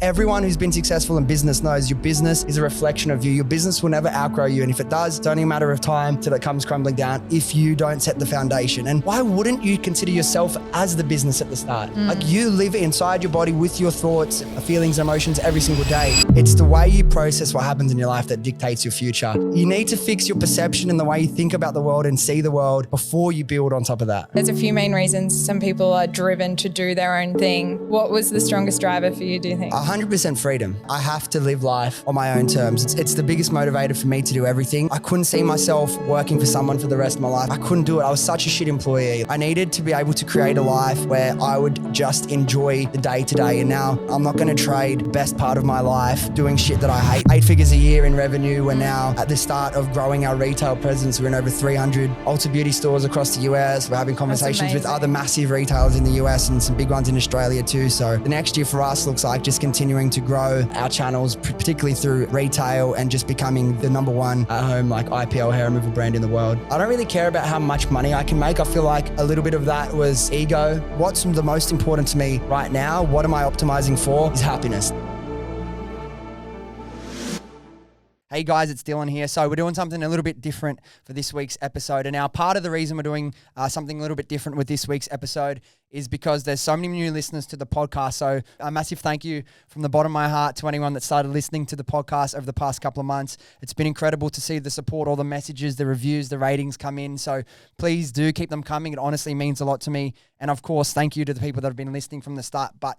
Everyone who's been successful in business knows your business is a reflection of you. Your business will never outgrow you. And if it does, it's only a matter of time till it comes crumbling down if you don't set the foundation. And why wouldn't you consider yourself as the business at the start? Like you live inside your body with your thoughts, feelings, emotions every single day. It's the way you process what happens in your life that dictates your future. You need to fix your perception and the way you think about the world and see the world before you build on top of that. There's a few main reasons some people are driven to do their own thing. What was the strongest driver for you, do you think? 100% freedom. I have to live life on my own terms. It's the biggest motivator for me to do everything. I couldn't see myself working for someone for the rest of my life. I couldn't do it. I was such a shit employee. I needed to be able to create a life where I would just enjoy the day to day. And now I'm not going to trade the best part of my life doing shit that I hate. 8 figures a year in revenue. We're now at the start of growing our retail presence. We're in over 300 Ulta Beauty stores across the US. We're having conversations with other massive retailers in the US and some big ones in Australia too. So the next year for us looks like just continuing to grow our channels, particularly through retail and just becoming the number one at home like IPL hair removal brand in the world. I don't really care about how much money I can make. I feel like a little bit of that was ego. What's the most important to me right now? What am I optimizing for? Is happiness. Hey guys, it's Dylan here. So we're doing something a little bit different for this week's episode. And now part of the reason we're doing something a little bit different with this week's episode is because there's so many new listeners to the podcast. So a massive thank you from the bottom of my heart to anyone that started listening to the podcast over the past couple of months. It's been incredible to see the support, all the messages, the reviews, the ratings come in. So please do keep them coming. It honestly means a lot to me. And of course, thank you to the people that have been listening from the start. But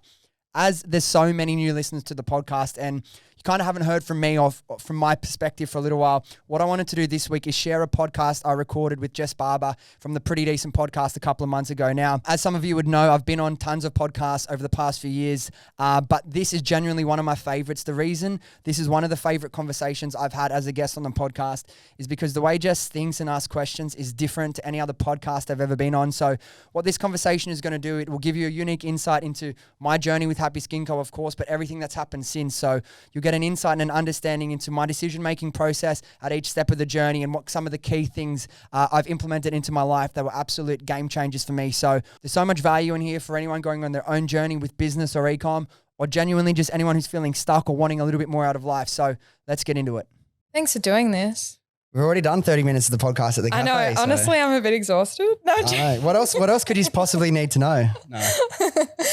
as there's so many new listeners to the podcast and you kind of haven't heard from me or from my perspective for a little while, what I wanted to do this week is share a podcast I recorded with Jess Barber from the Pretty Decent podcast a couple of months ago. Now, as some of you would know, I've been on tons of podcasts over the past few years, but this is genuinely one of my favorites. The reason this is one of the favorite conversations I've had as a guest on the podcast is because the way Jess thinks and asks questions is different to any other podcast I've ever been on. So what this conversation is going to do, it will give you a unique insight into my journey with Happy Skin Co, of course, but everything that's happened since. So you'll get an insight and an understanding into my decision-making process at each step of the journey and what some of the key things I've implemented into my life that were absolute game changers for me. So there's so much value in here for anyone going on their own journey with business or e-com, or genuinely just anyone who's feeling stuck or wanting a little bit more out of life. So let's get into it. Thanks for doing this. We've already done 30 minutes of the podcast at the cafe. I know. Honestly, I'm a bit exhausted. No, I know. What else could you possibly need to know? No.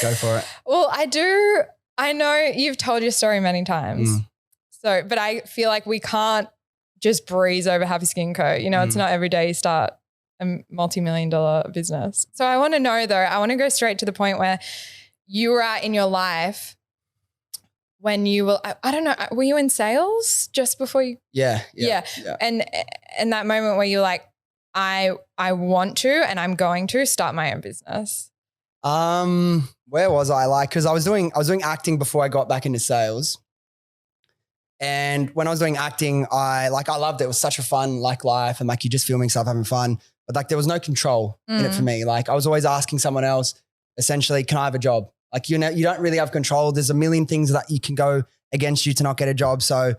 Go for it. Well, I know you've told your story many times. So, but I feel like we can't just breeze over Happy Skin Co. You know, it's not every day you start a multi-million-dollar business. So I want to know though, I want to go straight to the point where you were at in your life when you were, I don't know, were you in sales just before you? Yeah. And that moment where you're like, I want to and I'm going to start my own business. Where was I? Cause I was doing acting before I got back into sales. And when I was doing acting, I loved it. It was such a fun life and you're just filming stuff, having fun. But there was no control in it for me. I was always asking someone else, essentially, can I have a job? You don't really have control. There's a million things that you can go against you to not get a job. So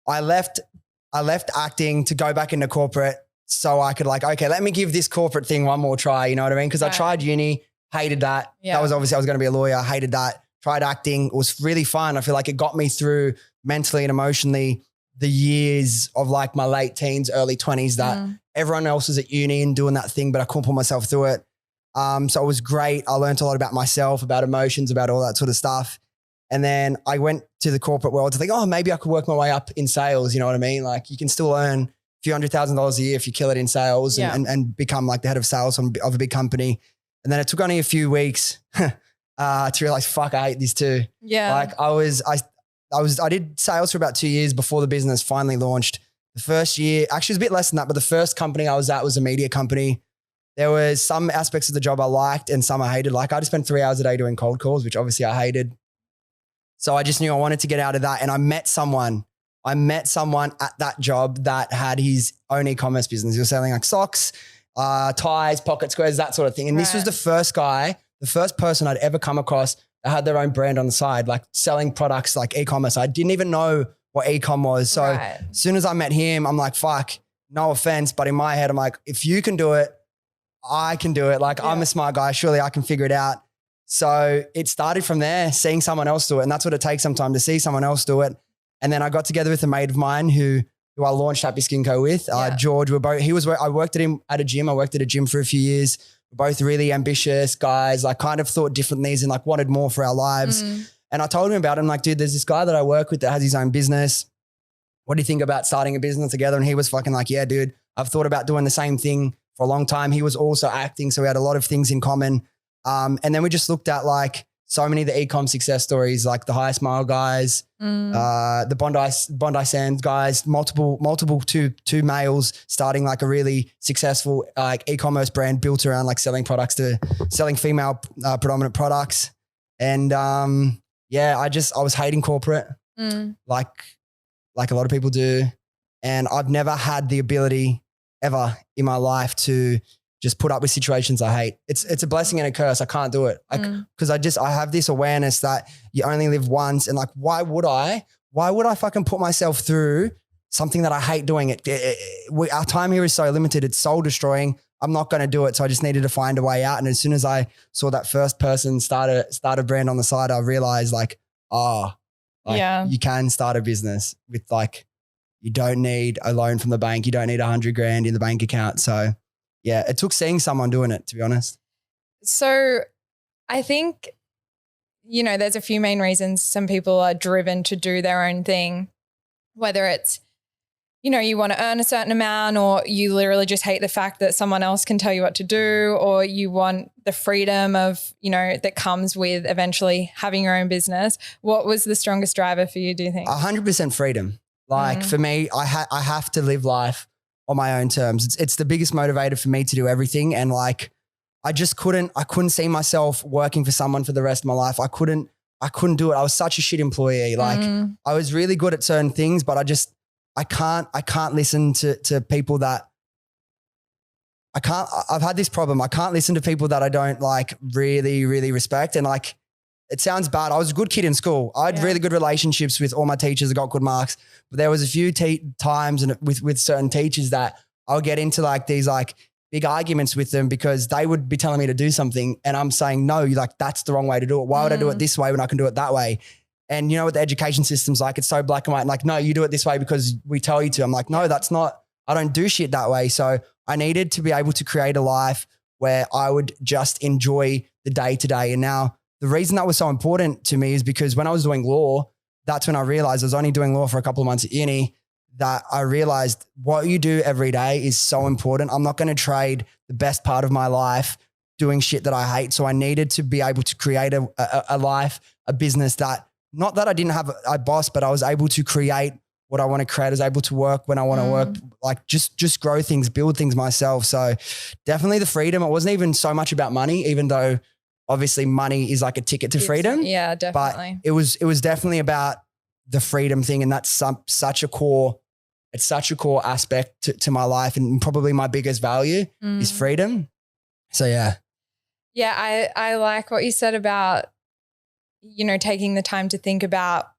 I left acting to go back into corporate so I could okay, let me give this corporate thing one more try. You know what I mean? Because I tried uni, hated that. Yeah. That was obviously I was going to be a lawyer, hated that. Tried acting. It was really fun. I feel like it got me through mentally and emotionally the years of my late teens, early 20s that everyone else was at uni and doing that thing, but I couldn't put myself through it. So it was great. I learned a lot about myself, about emotions, about all that sort of stuff. And then I went to the corporate world to think, maybe I could work my way up in sales. You know what I mean? You can still earn a few $100,000 a year if you kill it in sales and become the head of sales of a big company. And then it took only a few weeks to realize, fuck, I hate this too. Yeah. I did sales for about 2 years before the business finally launched. The first year, actually it was a bit less than that, but the first company I was at was a media company. There was some aspects of the job I liked and some I hated. I just spent 3 hours a day doing cold calls, which obviously I hated. So I just knew I wanted to get out of that. And I met someone at that job that had his own e-commerce business. He was selling socks, ties, pocket squares, that sort of thing. And this was the first person I'd ever come across that had their own brand on the side, selling products e-commerce. I didn't even know what e-com was. So as soon as I met him, I'm like, fuck, no offense. But in my head, I'm like, if you can do it, I can do it. I'm a smart guy. Surely I can figure it out. So it started from there, seeing someone else do it. And that's what it takes sometimes, to see someone else do it. And then I got together with a mate of mine who I launched Happy Skin Co with, George. I worked at him at a gym. I worked at a gym for a few years. We're both really ambitious guys, like kind of thought differently and like wanted more for our lives. And I told him about it. I'm like, dude, there's this guy that I work with that has his own business. What do you think about starting a business together? And he was fucking like, yeah, dude, I've thought about doing the same thing for a long time. He was also acting. So we had a lot of things in common. And then we just looked at like so many of the e-com success stories, like the Highest Mile guys, the Bondi Sands guys, multiple two males starting like a really successful like e-commerce brand built around like selling female predominant products. And I was hating corporate, like a lot of people do. And I've never had the ability ever in my life to just put up with situations I hate. It's a blessing and a curse. I can't do it. Because I have this awareness that you only live once. And like, why would I fucking put myself through something that I hate doing our time here is so limited. It's soul destroying. I'm not going to do it. So I just needed to find a way out. And as soon as I saw that first person start a brand on the side, I realized you can start a business with like, you don't need a loan from the bank. You don't need $100,000 in the bank account. So yeah, it took seeing someone doing it, to be honest. So I think, there's a few main reasons some people are driven to do their own thing, whether it's, you want to earn a certain amount, or you literally just hate the fact that someone else can tell you what to do, or you want the freedom of, that comes with eventually having your own business. What was the strongest driver for you, do you think? 100% freedom. Like for me, I have to live life on my own terms. It's the biggest motivator for me to do everything. And like, I couldn't see myself working for someone for the rest of my life. I couldn't do it. I was such a shit employee. Like I was really good at certain things, but I can't listen to people that I've had this problem. I can't listen to people that I don't like really, really respect. And like, it sounds bad. I was a good kid in school. I had really good relationships with all my teachers. I got good marks, but there was a few times and with certain teachers that I'll get into like these like big arguments with them because they would be telling me to do something and I'm saying, no, like that's the wrong way to do it. Why would I do it this way when I can do it that way? And you know what the education system's like, it's so black and white. Like, no, you do it this way because we tell you to. I'm like, no, I don't do shit that way. So I needed to be able to create a life where I would just enjoy the day to day. And now the reason that was so important to me is because when I was doing law, that's when I realized I was only doing law for a couple of months at uni, that I realized what you do every day is so important. I'm not going to trade the best part of my life doing shit that I hate. So I needed to be able to create a life, a business that, not that I didn't have a boss, but I was able to create what I want to create. I was able to work when I want to work, like just grow things, build things myself. So definitely the freedom. It wasn't even so much about money, even though obviously money is like a ticket to freedom. Yeah, definitely. But it was definitely about the freedom thing. And that's such a core aspect to my life. And probably my biggest value is freedom. So yeah. Yeah. I like what you said about, taking the time to think about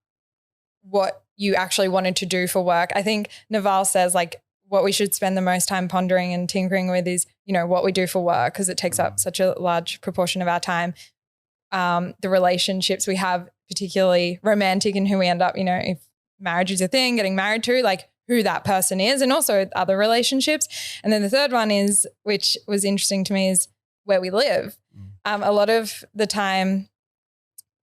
what you actually wanted to do for work. I think Naval says like what we should spend the most time pondering and tinkering with is, what we do for work, because it takes up such a large proportion of our time. The relationships we have, particularly romantic, and who we end up, if marriage is a thing, getting married to, like who that person is, and also other relationships. And then the third one is, which was interesting to me, is where we live. A lot of the time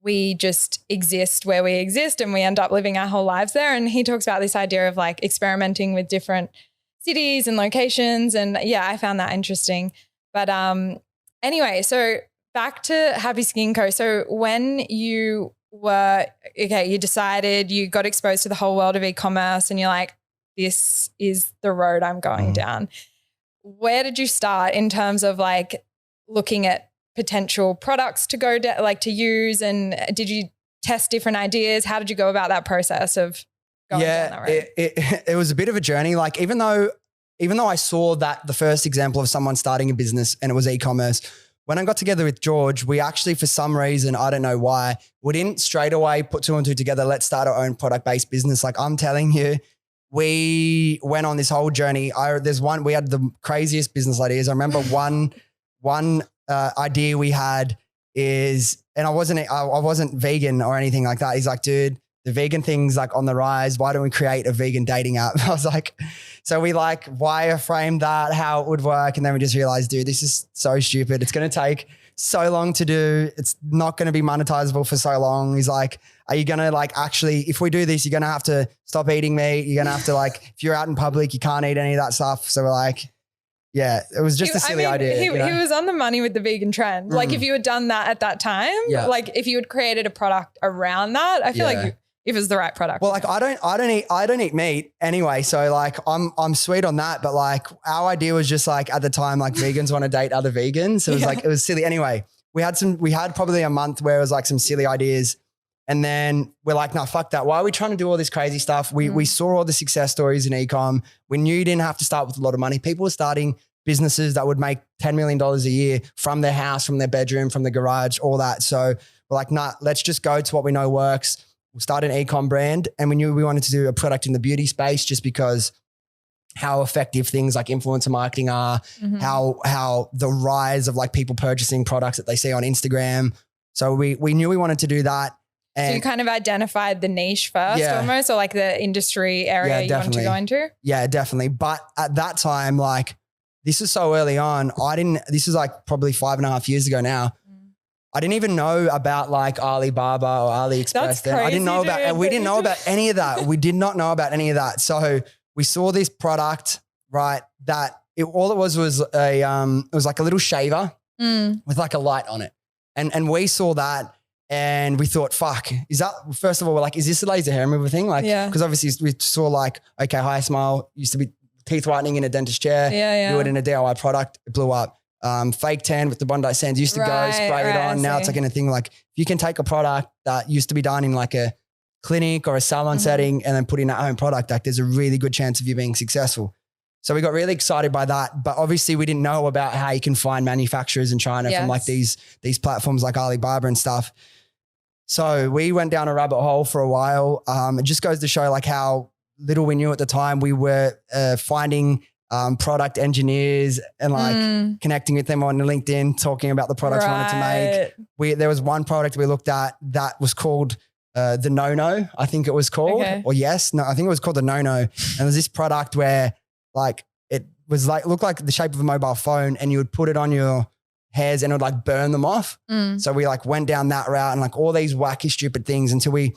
we just exist where we exist and we end up living our whole lives there. And he talks about this idea of like experimenting with different cities and locations. And yeah, I found that interesting. But anyway, so back to Happy Skin Co. So when you you decided, you got exposed to the whole world of e-commerce and you're like, this is the road I'm going down. Where did you start in terms of like looking at potential products to go to use, and did you test different ideas? How did you go about that process of going down that road? It was a bit of a journey. Like even though I saw that the first example of someone starting a business and it was e-commerce, when I got together with George, we actually, for some reason, I don't know why, we didn't straight away put two and two together. Let's start our own product-based business. Like I'm telling you, we went on this whole journey. We had the craziest business ideas. I remember one idea we had is, and I wasn't vegan or anything like that. He's like, dude, the vegan thing's like on the rise. Why don't we create a vegan dating app? I was like, so we like wireframed that, how it would work. And then we just realized, dude, this is so stupid. It's going to take so long to do. It's not going to be monetizable for so long. He's like, are you going to like actually, if we do this, you're going to have to stop eating meat. You're going to have to like, if you're out in public, you can't eat any of that stuff. So we're like, yeah, it was just a silly idea. He was on the money with the vegan trend. Like if you had done that at that time, like if you had created a product around that, I feel like if it's the right product. Well, like I don't eat meat anyway. So like I'm sweet on that. But like our idea was just like at the time, like vegans want to date other vegans. So it was like, it was silly. Anyway, we had probably a month where it was like some silly ideas. And then we're like, no, fuck that. Why are we trying to do all this crazy stuff? We saw all the success stories in e-com. We knew you didn't have to start with a lot of money. People were starting businesses that would make $10 million a year from their house, from their bedroom, from the garage, all that. So we're like, nah, let's just go to what we know works. We'll start an e-com brand. And we knew we wanted to do a product in the beauty space just because how effective things like influencer marketing are, how the rise of like people purchasing products that they see on Instagram. So we knew we wanted to do that. And so you kind of identified the niche first almost, or like the industry area you wanted to go into? Yeah, definitely. But at that time, like this was so early on, this is like probably 5.5 years ago now. I didn't even know about like Alibaba or AliExpress then. I didn't know about, we didn't know about any of that. We did not know about any of that. So we saw this product, right? All it was it was like a little shaver with like a light on it. And we saw that and we thought, fuck, first of all, we're like, is this a laser hair removal thing? Like, because obviously we saw like, okay, Hi Smile used to be teeth whitening in a dentist chair. Do it in a DIY product. It blew up. Fake tan with the Bondi Sands used to go spray it on. Now it's like in a thing like if you can take a product that used to be done in like a clinic or a salon setting and then put in a home product, like there's a really good chance of you being successful. So we got really excited by that. But obviously we didn't know about how you can find manufacturers in China from like these platforms like Alibaba and stuff. So we went down a rabbit hole for a while. It just goes to show like how little we knew at the time. We were finding product engineers and like connecting with them on LinkedIn, talking about the products we wanted to make. There was one product we looked at that was called the No-No, I think it was called, or I think it was called the No-No. And there's this product where like it was like, looked like the shape of a mobile phone and you would put it on your hairs and it would like burn them off. So we like went down that route and like all these wacky, stupid things until we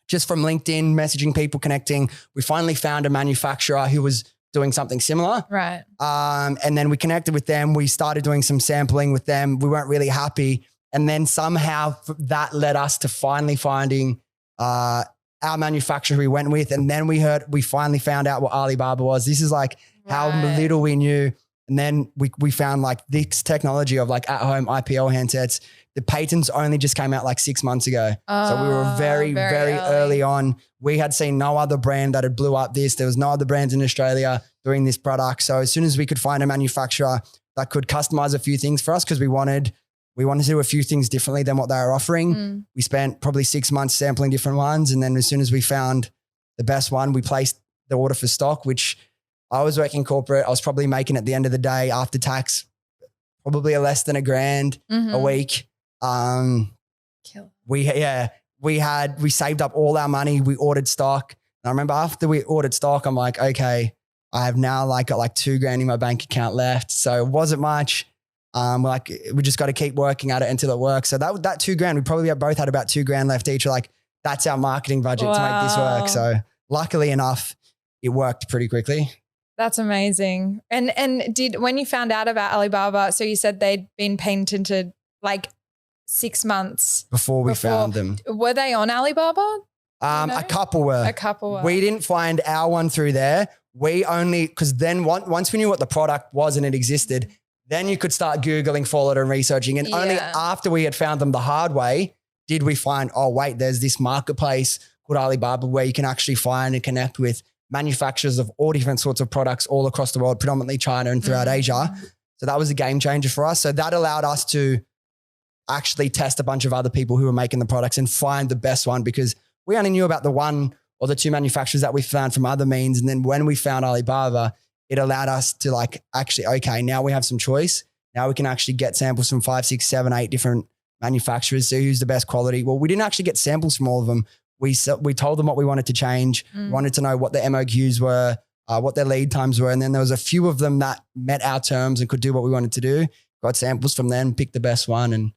just from LinkedIn messaging people, connecting, we finally found a manufacturer who was doing something similar. Right. And then we connected with them. We started doing some sampling with them. We weren't really happy. And then somehow that led us to finally finding our manufacturer we went with. And then we finally found out what Alibaba was. This is like how little we knew. And then we found like this technology of like at-home IPL handsets. The patents only just came out like 6 months ago. So we were very early on. We had seen no other brand that had blew up this. There was no other brands in Australia doing this product. So as soon as we could find a manufacturer that could customize a few things for us, because we wanted to do a few things differently than what they were offering. We spent probably 6 months sampling different ones. And then as soon as we found the best one, we placed the order for stock, which I was working corporate. I was probably making at the end of the day after tax, probably less than $1,000 a week. We saved up all our money. We ordered stock. And I remember after we ordered stock, I'm like, okay, I have now like got like $2,000 in my bank account left. So it wasn't much. Like we just got to keep working at it until it works. So that $2,000, we probably both had about $2,000 left each. Like that's our marketing budget to make this work. So luckily enough, it worked pretty quickly. That's amazing. And when you found out about Alibaba, so you said they'd been patented like 6 months before we found them. Were they on Alibaba? A couple were. We didn't find our one through there. Because then once we knew what the product was and it existed, then you could start Googling for it and researching. And only after we had found them the hard way, did we find, oh wait, there's this marketplace called Alibaba where you can actually find and connect with manufacturers of all different sorts of products all across the world, predominantly China and throughout Asia. So that was a game changer for us. So that allowed us to actually test a bunch of other people who were making the products and find the best one, because we only knew about the one or the two manufacturers that we found from other means. And then when we found Alibaba, it allowed us to like, actually, okay, now we have some choice. Now we can actually get samples from 5, 6, 7, 8 different manufacturers, see who's the best quality. Well, we didn't actually get samples from all of them. We told them what we wanted to change, wanted to know what the MOQs were, what their lead times were. And then there was a few of them that met our terms and could do what we wanted to do. Got samples from them, picked the best one, and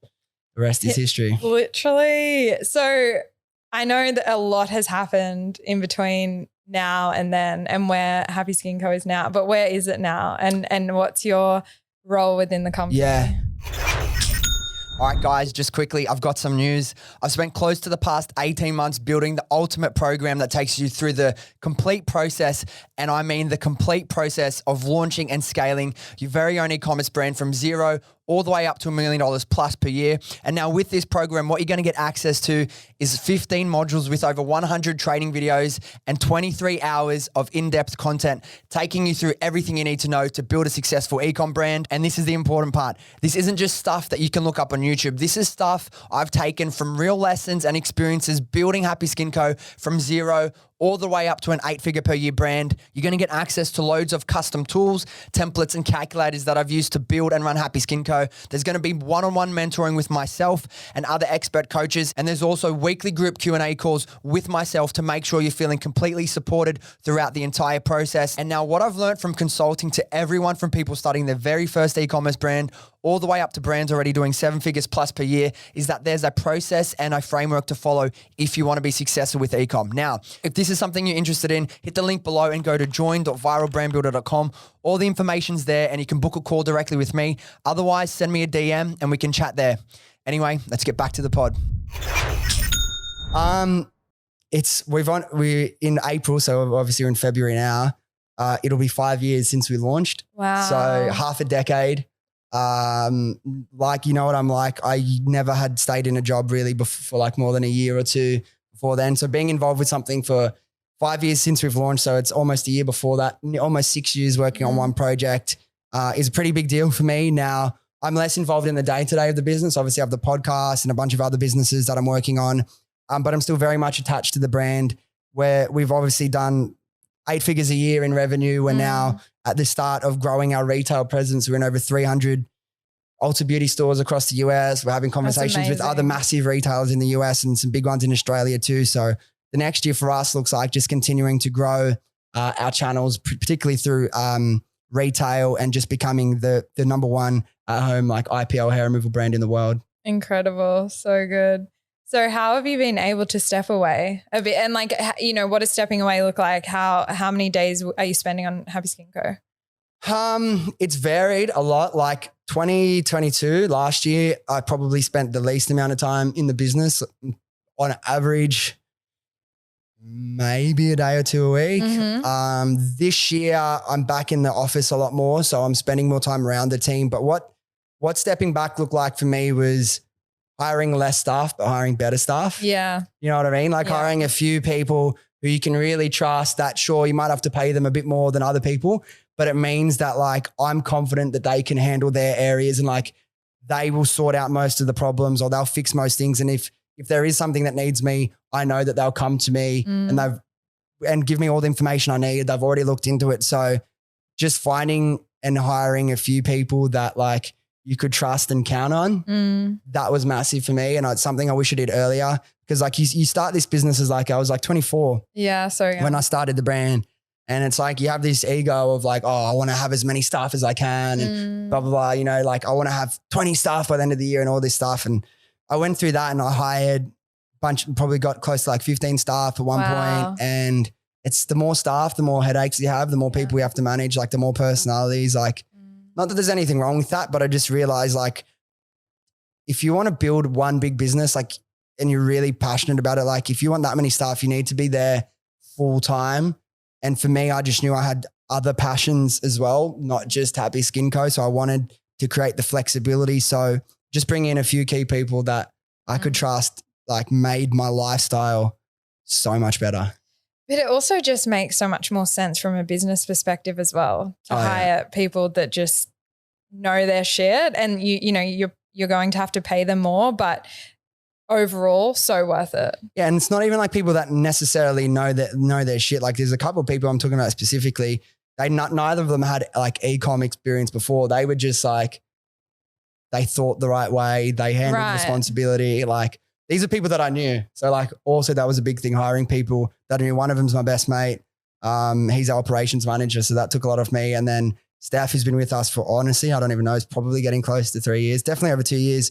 the rest is history. Literally. So I know that a lot has happened in between now and then, and where Happy Skin Co is now, but where is it now? And what's your role within the company? Yeah. All right, guys, just quickly, I've got some news. I've spent close to the past 18 months building the ultimate program that takes you through the complete process, and I mean the complete process of launching and scaling your very own e-commerce brand from zero all the way up to $1 million plus per year. And now with this program, what you're going to get access to is 15 modules with over 100 training videos and 23 hours of in-depth content, taking you through everything you need to know to build a successful e-com brand. And this is the important part. This isn't just stuff that you can look up on YouTube. This is stuff I've taken from real lessons and experiences building Happy Skin Co from zero all the way up to an 8-figure per year brand. You're going to get access to loads of custom tools, templates, and calculators that I've used to build and run Happy Skin Co. There's going to be one-on-one mentoring with myself and other expert coaches. And there's also weekly group Q&A calls with myself to make sure you're feeling completely supported throughout the entire process. And now what I've learned from consulting to everyone from people starting their very first e-commerce brand all the way up to brands already doing 7 figures plus per year is that there's a process and a framework to follow if you want to be successful with e-com. Now, if this is something you're interested in, hit the link below and go to join.viralbrandbuilder.com. All the information's there and you can book a call directly with me. Otherwise, send me a DM and we can chat there. Anyway, let's get back to the pod. We're in April, so obviously we're in February now. It'll be 5 years since we launched. Wow. So half a decade. Like, you know what I'm like, I never had stayed in a job really for like more than a year or two before then. So being involved with something for 5 years since we've launched, so it's almost a year before that, almost 6 years working on one project, is a pretty big deal for me. Now I'm less involved in the day-to-day of the business. Obviously I have the podcast and a bunch of other businesses that I'm working on. But I'm still very much attached to the brand, where we've obviously done 8 figures a year in revenue. We're now at the start of growing our retail presence. We're in over 300 Ulta Beauty stores across the US. We're having conversations with other massive retailers in the US and some big ones in Australia too. So the next year for us looks like just continuing to grow our channels, particularly through retail, and just becoming the number one at home like IPL hair removal brand in the world. Incredible. So good. So how have you been able to step away a bit? And like, you know, what does stepping away look like? How many days are you spending on Happy Skin Co? It's varied a lot. Like 2022, last year, I probably spent the least amount of time in the business, on average, maybe a day or two a week. This year I'm back in the office a lot more, so I'm spending more time around the team. But what stepping back looked like for me was hiring less staff, but hiring better staff. Yeah. You know what I mean? Like hiring a few people who you can really trust, that sure, you might have to pay them a bit more than other people, but it means that like, I'm confident that they can handle their areas and like they will sort out most of the problems, or they'll fix most things. And if there is something that needs me, I know that they'll come to me and give me all the information I need. They've already looked into it. So just finding and hiring a few people that like you could trust and count on, that was massive for me. And it's something I wish I did earlier, because like you start this business as like, I was like 24 when I started the brand. And it's like, you have this ego of like, oh, I want to have as many staff as I can and blah, blah, blah. You know, like I want to have 20 staff by the end of the year and all this stuff. And I went through that and I hired probably got close to like 15 staff at one point. And it's the more staff, the more headaches you have, the more people you have to manage, like the more personalities, like not that there's anything wrong with that, but I just realized like, if you want to build one big business, like, and you're really passionate about it, like if you want that many staff, you need to be there full time. And for me, I just knew I had other passions as well, not just Happy Skin Co. So I wanted to create the flexibility. So just bring in a few key people that I could trust, like made my lifestyle so much better. But it also just makes so much more sense from a business perspective as well to hire people that just know their shit, and you know, you're going to have to pay them more, but overall so worth it. Yeah. And it's not even like people that necessarily know their shit. Like there's a couple of people I'm talking about specifically, neither of them had like e-com experience before. They were just like they thought the right way. They handled responsibility. Like these are people that I knew. So like also that was a big thing, hiring people that I knew. One of them's my best mate. He's our operations manager. So that took a lot off me. And then Steph, who's been with us for, honestly, I don't even know, it's probably getting close to 3 years, definitely over 2 years.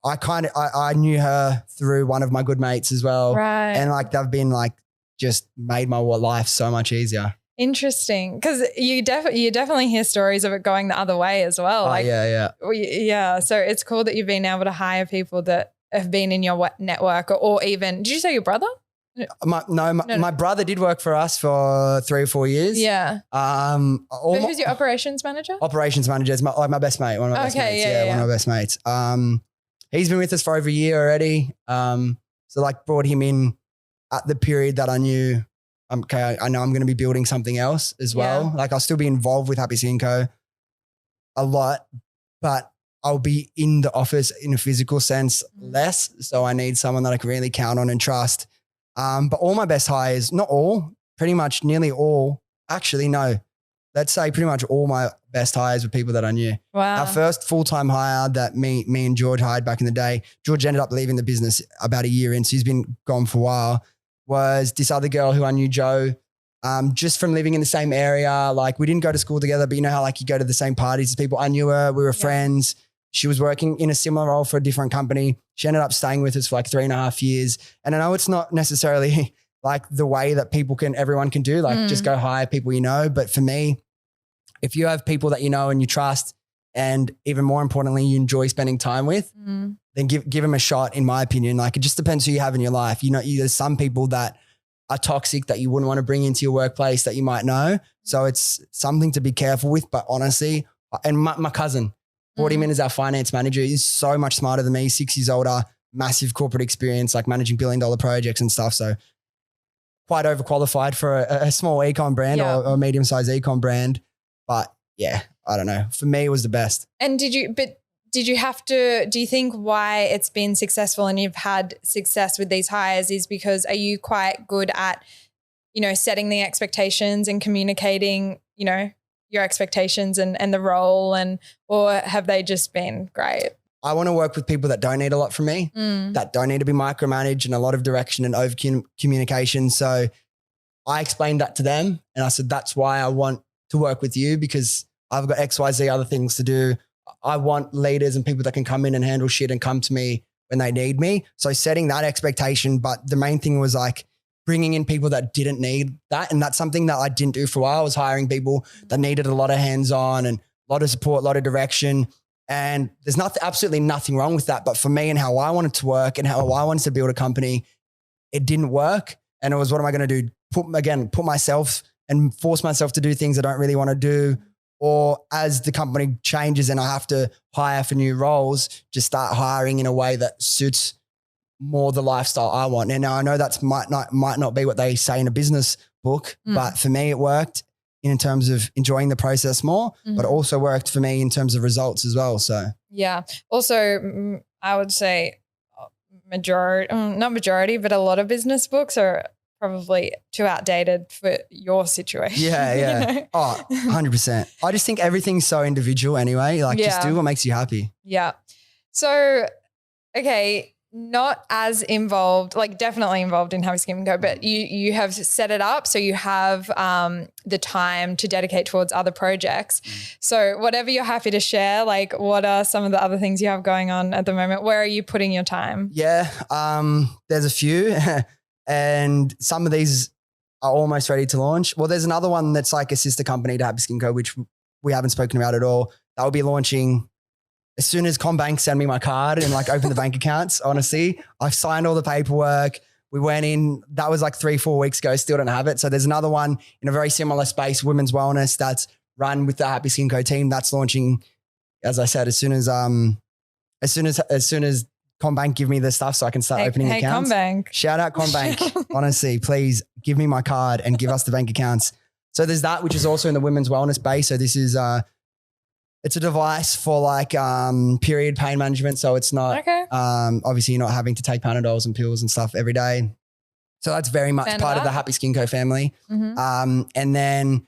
I knew her through one of my good mates as well. Right. And like, they've been like, just made my life so much easier. Interesting. Because you definitely hear stories of it going the other way as well. Yeah. So it's cool that you've been able to hire people that have been in your network or even, did you say your brother? My brother did work for us for 3 or 4 years. Yeah. Who's your operations manager? Operations manager is my best mate. One of my best mates. Yeah, one of my best mates. He's been with us for over a year already. So like brought him in at the period that I knew, okay, I know I'm going to be building something else as well. Like I'll still be involved with Happy Skin Co a lot, but I'll be in the office in a physical sense less. So I need someone that I can really count on and trust. But all my best hires, not all, pretty much nearly all, actually, no. Let's say pretty much all my best hires were people that I knew. Wow. Our first full-time hire that me and George hired back in the day, George ended up leaving the business about a year in, so he's been gone for a while, was this other girl who I knew, Jo, just from living in the same area. Like we didn't go to school together, but you know how like you go to the same parties as people. I knew her, we were friends. She was working in a similar role for a different company. She ended up staying with us for like 3.5 years. And I know it's not necessarily like the way that everyone can do, like just go hire people you know. But for me, if you have people that you know and you trust, and even more importantly, you enjoy spending time with, then give them a shot, in my opinion. Like it just depends who you have in your life. You know, there's some people that are toxic that you wouldn't want to bring into your workplace that you might know. So it's something to be careful with. But honestly, and my cousin, brought him in as our finance manager. He's so much smarter than me, 6 years older, massive corporate experience, like managing billion-dollar projects and stuff. So quite overqualified for a small econ brand or a medium-sized econ brand. But yeah, I don't know. For me, it was the best. And do you think why it's been successful and you've had success with these hires is because are you quite good at, setting the expectations and communicating, your expectations and the role or have they just been great? I want to work with people that don't need a lot from me, that don't need to be micromanaged and a lot of direction and over communication. So I explained that to them and I said, that's why I want to work with you because I've got XYZ other things to do. I want leaders and people that can come in and handle shit and come to me when they need me. So setting that expectation, but the main thing was like bringing in people that didn't need that. And that's something that I didn't do for a while. I was hiring people that needed a lot of hands-on and a lot of support, a lot of direction. And there's absolutely nothing wrong with that. But for me and how I wanted to work and how I wanted to build a company, it didn't work. And it was, what am I going to do? Put myself and force myself to do things I don't really want to do. Or as the company changes and I have to hire for new roles, just start hiring in a way that suits more the lifestyle I want. And now I know that might not be what they say in a business book, but for me it worked in terms of enjoying the process more, but it also worked for me in terms of results as well. So yeah. Also, I would say not majority, but a lot of business books are probably too outdated for your situation. Yeah. Oh, 100%. I just think everything's so individual anyway. Like just do what makes you happy. Yeah. So, okay, not as involved, like definitely involved in Happy Skin Co, but you have set it up so you have the time to dedicate towards other projects. So whatever you're happy to share, like what are some of the other things you have going on at the moment? Where are you putting your time? Yeah, there's a few and some of these are almost ready to launch. Well, there's another one that's like a sister company to Happy Skin Co, which we haven't spoken about at all. That will be launching as soon as CommBank send me my card and like open the bank accounts. Honestly, I've signed all the paperwork. We went in, that was like 3-4 weeks ago, still don't have it. So there's another one in a very similar space, women's wellness, that's run with the Happy Skin Co team. That's launching, as I said, as soon as CommBank give me the stuff so I can start opening accounts. CommBank. Shout out CommBank. Honestly, please give me my card and give us the bank accounts. So there's that, which is also in the women's wellness space. So this is, it's a device for like period pain management. So it's not, obviously you're not having to take Panadols and pills and stuff every day. So that's very much part of the Happy Skin Co family. And then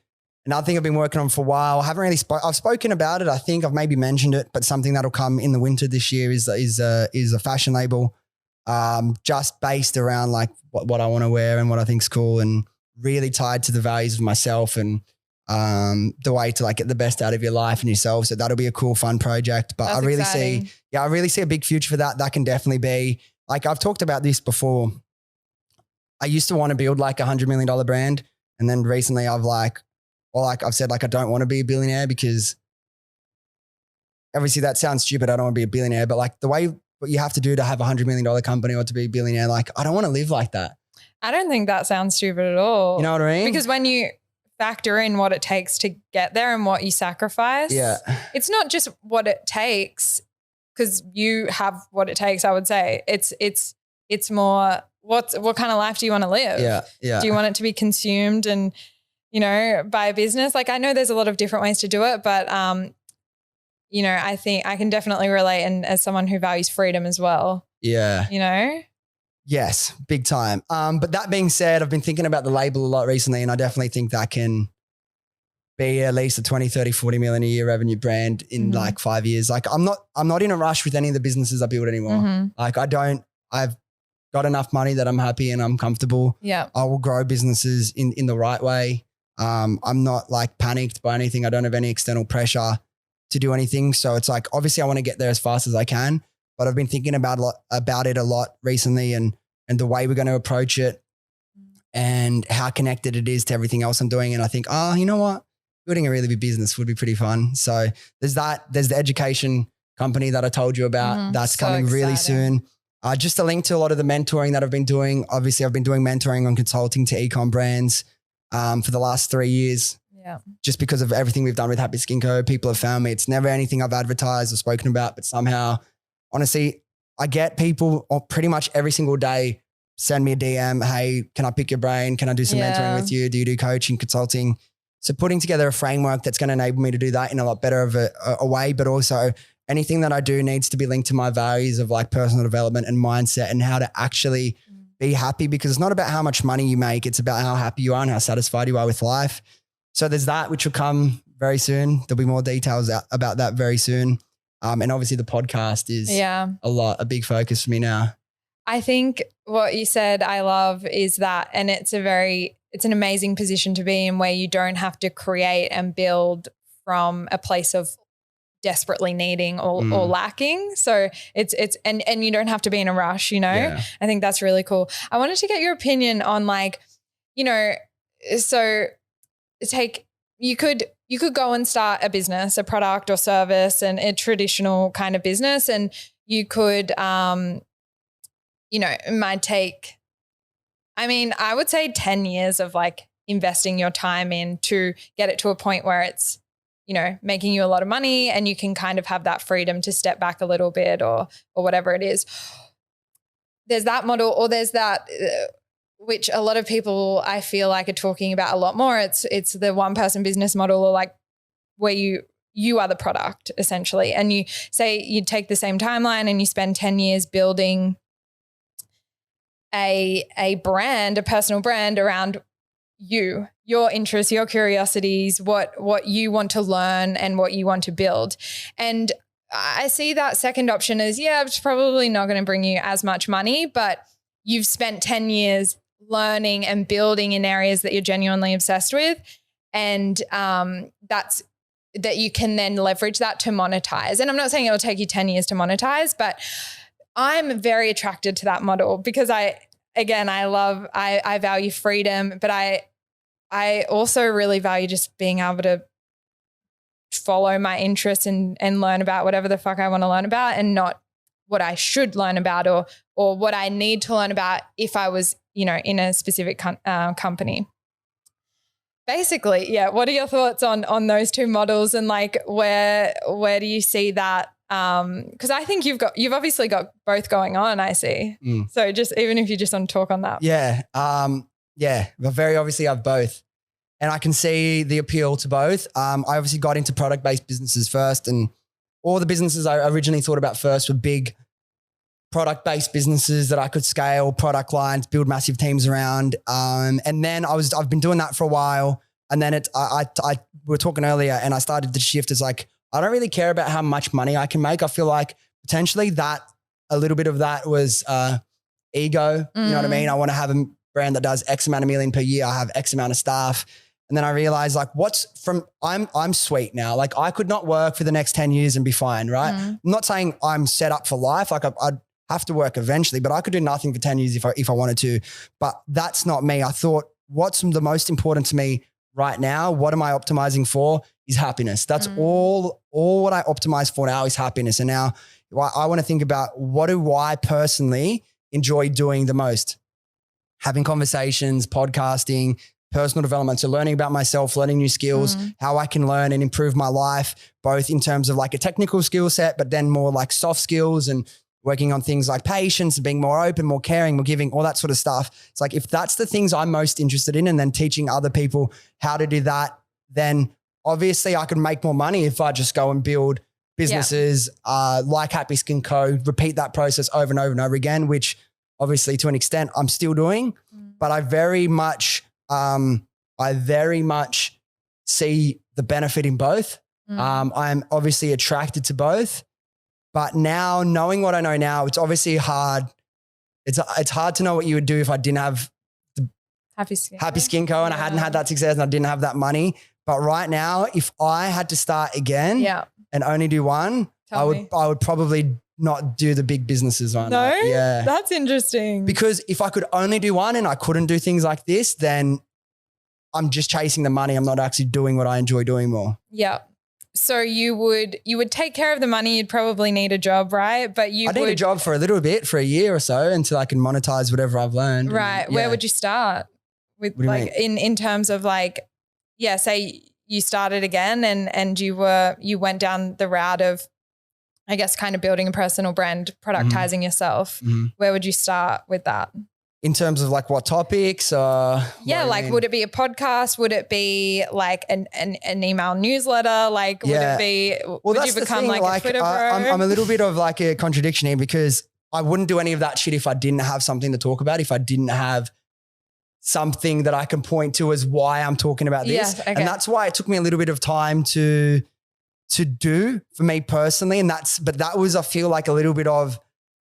another thing I've been working on for a while. I haven't really I've spoken about it. I think I've maybe mentioned it, but something that'll come in the winter this year is a fashion label, just based around like what I want to wear and what I think's cool, and really tied to the values of myself and the way to like get the best out of your life and yourself. So that'll be a cool, fun project. But That's exciting. I really see a big future for that. That can definitely be, like, I've talked about this before. I used to want to build like $100 million brand. And then recently I've said, like, I don't want to be a billionaire, because obviously that sounds stupid. I don't want to be a billionaire, but like what you have to do to have $100 million company or to be a billionaire, like, I don't want to live like that. I don't think that sounds stupid at all. You know what I mean? Because when you factor in what it takes to get there and what you sacrifice, it's not just what it takes, because you have what it takes, I would say. It's more what kind of life do you want to live? Yeah. Do you want it to be consumed and, by a business? Like, I know there's a lot of different ways to do it, but I think I can definitely relate, and as someone who values freedom as well. Yeah. Yes, big time. But that being said, I've been thinking about the label a lot recently, and I definitely think that can be at least a 20, 30, 40 million a year revenue brand in like 5 years. Like, I'm not in a rush with any of the businesses I build anymore. Like, I've got enough money that I'm happy and I'm comfortable. Yeah. I will grow businesses in the right way. I'm not like panicked by anything. I don't have any external pressure to do anything. So it's like, obviously I want to get there as fast as I can, but I've been thinking about it a lot recently, and the way we're going to approach it and how connected it is to everything else I'm doing. And I think, you know what? Building a really big business would be pretty fun. So there's the education company that I told you about. That's So coming really exciting. soon. Just a link to a lot of the mentoring that I've been doing. Obviously, I've been doing mentoring on consulting to e-com brands for the last 3 years. Yeah. Just because of everything we've done with Happy Skin Co. People have found me. It's never anything I've advertised or spoken about, but somehow, honestly, I get people pretty much every single day send me a DM. Hey, can I pick your brain? Can I do some mentoring with you? Do you do coaching, consulting? So putting together a framework that's going to enable me to do that in a lot better of a way, but also anything that I do needs to be linked to my values of like personal development and mindset and how to actually be happy, because it's not about how much money you make. It's about how happy you are and how satisfied you are with life. So there's that, which will come very soon. There'll be more details about that very soon. And obviously the podcast is a big focus for me now. I think what you said I love is that, and it's an amazing position to be in, where you don't have to create and build from a place of desperately needing or lacking. So and you don't have to be in a rush, I think that's really cool. I wanted to get your opinion on you could go and start a business, a product or service, and a traditional kind of business, and you could, it might take, I would say 10 years of like investing your time in to get it to a point where it's, making you a lot of money, and you can kind of have that freedom to step back a little bit or whatever it is. There's that model, or there's that, which a lot of people I feel like are talking about a lot more. It's the one person business model, or like where you are the product essentially. And you say you take the same timeline and you spend 10 years building a brand, a personal brand around your interests, your curiosities, what you want to learn and what you want to build. And I see that second option as, it's probably not going to bring you as much money, but you've spent 10 years learning and building in areas that you're genuinely obsessed with. And that you can then leverage that to monetize. And I'm not saying it will take you 10 years to monetize, but I'm very attracted to that model because I value freedom, but I also really value just being able to follow my interests and learn about whatever the fuck I want to learn about, and not what I should learn about or what I need to learn about if I was, in a specific company. Basically, what are your thoughts on those two models, and like where do you see that? Because I think you've obviously got both going on, I see. So just even if you just want to talk on that. But very obviously I have both, and I can see the appeal to both. I obviously got into product-based businesses first, and all the businesses I originally thought about first were big product-based businesses that I could scale, product lines, build massive teams around. And then I've been doing that for a while. And then we were talking earlier and I started to shift. It's like, I don't really care about how much money I can make. I feel like potentially that a little bit of that was ego. You know what I mean? I want to have a brand that does X amount of million per year. I have X amount of staff. And then I realized like I'm sweet now. Like I could not work for the next 10 years and be fine, right? I'm not saying I'm set up for life. Like I'd have to work eventually, but I could do nothing for 10 years if I wanted to. But that's not me. I thought what's the most important to me right now, what am I optimizing for, is happiness. That's all what I optimize for now is happiness. And now I want to think about what do I personally enjoy doing the most? Having conversations, podcasting, personal development. So learning about myself, learning new skills, how I can learn and improve my life, both in terms of like a technical skill set, but then more like soft skills and working on things like patience, being more open, more caring, more giving, all that sort of stuff. It's like, if that's the things I'm most interested in and then teaching other people how to do that, then obviously I could make more money if I just go and build businesses like Happy Skin Co., repeat that process over and over and over again, which obviously to an extent I'm still doing, but I very much see the benefit in both. I'm obviously attracted to both, but now knowing what I know now, it's obviously hard. It's hard to know what you would do if I didn't have Happy Skin Co. and I hadn't had that success and I didn't have that money. But right now, if I had to start again and only do one, I would probably not do the big businesses one. No? Yeah. That's interesting. Because if I could only do one and I couldn't do things like this, then I'm just chasing the money. I'm not actually doing what I enjoy doing more. Yeah. So you would take care of the money. You'd probably need a job, right? But I need a job for a little bit, for a year or so, until I can monetize whatever I've learned. Right. And, where would you start with, like, in terms of like, say you started again and you went down the route of, I guess, kind of building a personal brand, productizing yourself. Where would you start with that? In terms of like what topics? Would it be a podcast? Would it be like an email newsletter? Like, would it be, would you become like a Twitter bro? I'm a little bit of like a contradiction here, because I wouldn't do any of that shit if I didn't have something to talk about, if I didn't have something that I can point to as why I'm talking about this. Okay. And that's why it took me a little bit of time to do for me personally. But that was, I feel like, a little bit of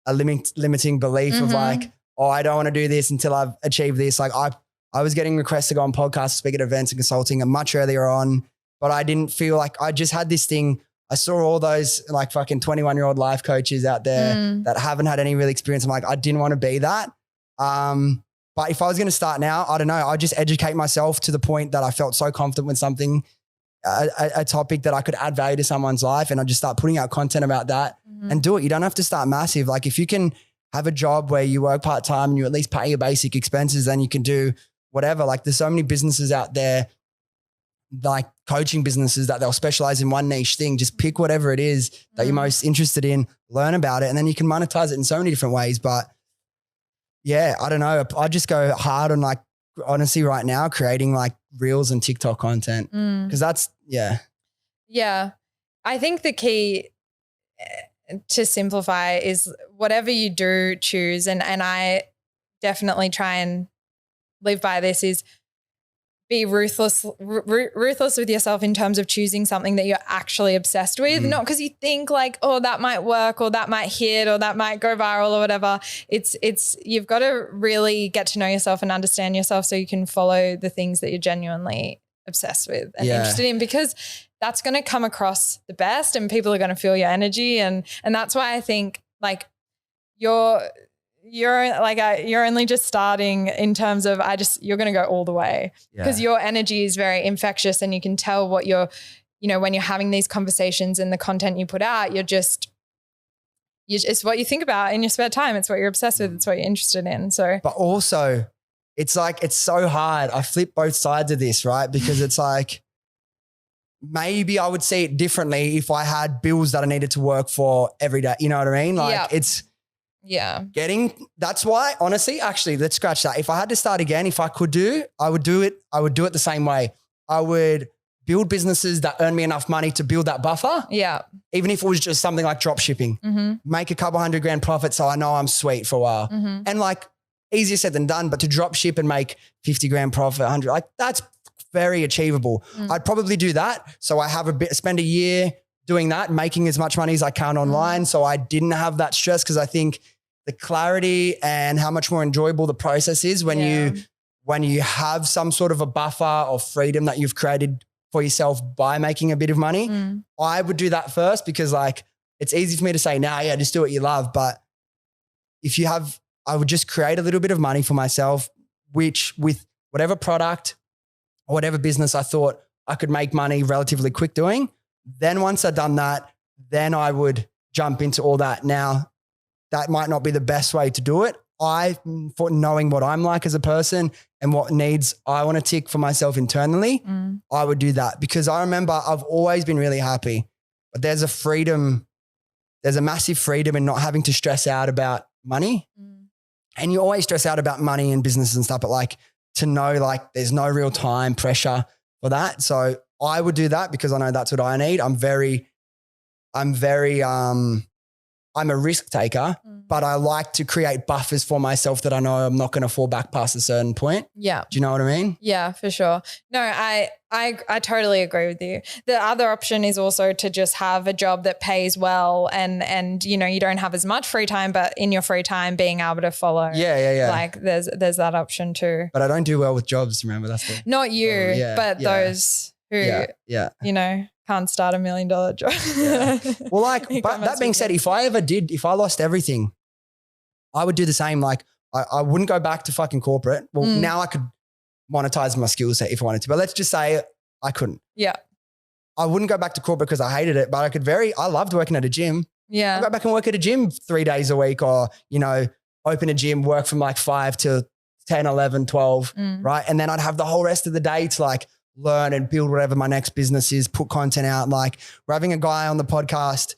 a limiting belief of like, oh, I don't want to do this until I've achieved this. Like I was getting requests to go on podcasts, speak at events and consulting much earlier on, but I didn't feel like, I just had this thing. I saw all those like fucking 21-year-old life coaches out there that haven't had any real experience. I'm like, I didn't want to be that. But if I was going to start now, I don't know, I'd just educate myself to the point that I felt so confident with something, a topic that I could add value to someone's life, and I'd just start putting out content about that and do it. You don't have to start massive. Like if you can have a job where you work part-time and you at least pay your basic expenses, then you can do whatever. Like there's so many businesses out there, like coaching businesses, that they'll specialize in one niche thing. Just pick whatever it is that you're most interested in, learn about it, and then you can monetize it in so many different ways. But yeah, I don't know. I just go hard on, like, honestly right now, creating like reels and TikTok content, because that's, Yeah. I think the key to simplify is whatever you do, choose. And I definitely try and live by this, is be ruthless with yourself in terms of choosing something that you're actually obsessed with, not because you think like, oh, that might work or that might hit or that might go viral or whatever. It's you've got to really get to know yourself and understand yourself so you can follow the things that you're genuinely obsessed with and interested in, because that's going to come across the best and people are going to feel your energy. And that's why I think like you're only just starting in terms of you're going to go all the way, because your energy is very infectious, and you can tell what you're, when you're having these conversations and the content you put out, it's what you think about in your spare time. It's what you're obsessed with. It's what you're interested in. So, but also it's like, it's so hard. I flip both sides of this, right? Because it's like, maybe I would see it differently if I had bills that I needed to work for every day. You know what I mean? Like that's why, honestly, actually, let's scratch that. If I had to start again, if I could I would do it the same way. I would build businesses that earn me enough money to build that buffer. Yeah. Even if it was just something like drop shipping, make a couple $100,000 profit so I know I'm sweet for a while. And like, easier said than done, but to drop ship and make $50,000 profit, 100, like that's very achievable. I'd probably do that. So I have spend a year doing that, making as much money as I can online. So I didn't have that stress, because I think the clarity and how much more enjoyable the process is when you have some sort of a buffer of freedom that you've created for yourself by making a bit of money. I would do that first, because like it's easy for me to say, nah, yeah, just do what you love. But I would just create a little bit of money for myself, which with whatever product or whatever business I thought I could make money relatively quick doing. Then once I'd done that, then I would jump into all that. Now, that might not be the best way to do it. For knowing what I'm like as a person and what needs I want to tick for myself internally, I would do that, because I remember I've always been really happy, but there's a massive freedom in not having to stress out about money. And you always stress out about money and business and stuff, but like to know like there's no real time pressure for that. So I would do that because I know that's what I need. I'm a risk taker, but I like to create buffers for myself that I know I'm not going to fall back past a certain point. Yeah. Do you know what I mean? Yeah, for sure. No, I totally agree with you. The other option is also to just have a job that pays well and you know, you don't have as much free time, but in your free time being able to follow. Yeah. Like there's that option too. But I don't do well with jobs, remember? That's the Not you, but those who, you know, can't start $1 million job. Yeah. Well, like, but that being said, if I lost everything, I would do the same. Like I wouldn't go back to fucking corporate. Well, now I could monetize my skill set if I wanted to, but let's just say I couldn't. Yeah. I wouldn't go back to corporate because I hated it, but I loved working at a gym. Yeah. I'd go back and work at a gym 3 days a week, or, you know, open a gym, work from like 5 to 10, 11, 12, right? And then I'd have the whole rest of the day to like learn and build whatever my next business is, put content out. Like we're having a guy on the podcast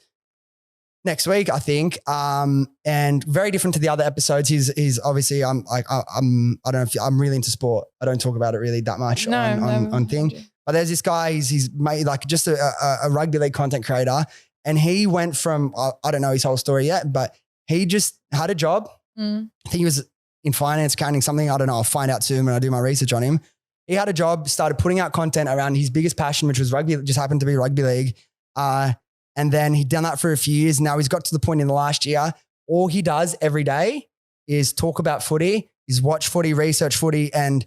next week, I think, and very different to the other episodes. He's obviously I don't know if I'm really into sport. I don't talk about it really that much on thing. But there's this guy. He's made like just a rugby league content creator, and he went from I don't know his whole story yet, but he just had a job. I think he was in finance, accounting, something. I don't know. I'll find out soon when I do my research on him. He had a job, started putting out content around his biggest passion, which was rugby. Just happened to be rugby league. And then he'd done that for a few years. Now he's got to the point in the last year, all he does every day is talk about footy, is watch footy, research footy. And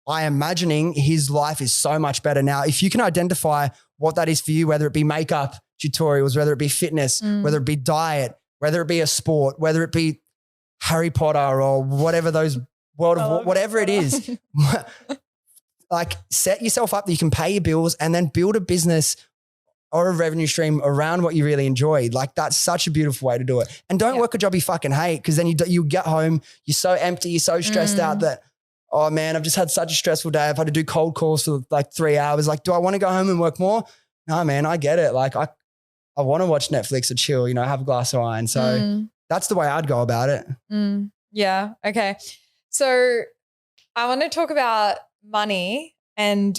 I am imagining his life is so much better now. If you can identify what that is for you, whether it be makeup tutorials, whether it be fitness, whether it be diet, whether it be a sport, whether it be Harry Potter or whatever those whatever it is, like set yourself up that you can pay your bills and then build a business or a revenue stream around what you really enjoy. Like that's such a beautiful way to do it. And don't work a job you fucking hate, because then you get home, you're so empty, you're so stressed out that, oh man, I've just had such a stressful day. I've had to do cold calls for like 3 hours. Like, do I want to go home and work more? No, man, I get it. Like I want to watch Netflix or chill, you know, have a glass of wine. So that's the way I'd go about it. Yeah. Okay. So I want to talk about money and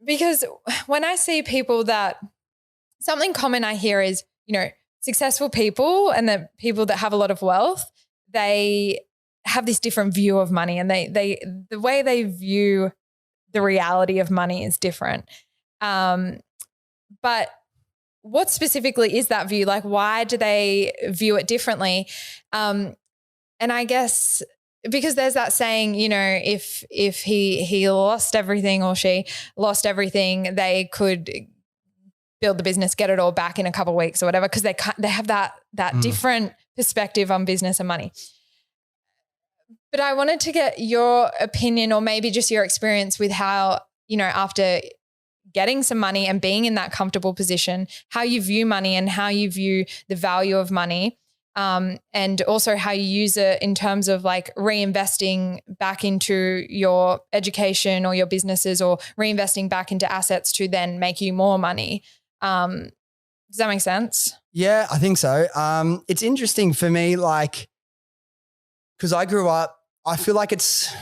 because when I see people something common I hear is, you know, successful people and the people that have a lot of wealth, they have this different view of money, and the way they view the reality of money is different. But what specifically is that view? Like, why do they view it differently? And I guess because there's that saying, you know, if he lost everything or she lost everything, they could build the business, get it all back in a couple of weeks or whatever, because they have that different perspective on business and money. But I wanted to get your opinion, or maybe just your experience with how, you know, after getting some money and being in that comfortable position, how you view money and how you view the value of money. And also how you use it in terms of like reinvesting back into your education or your businesses, or reinvesting back into assets to then make you more money. Does that make sense? Yeah, I think so. It's interesting for me, like, because I grew up, I feel like it's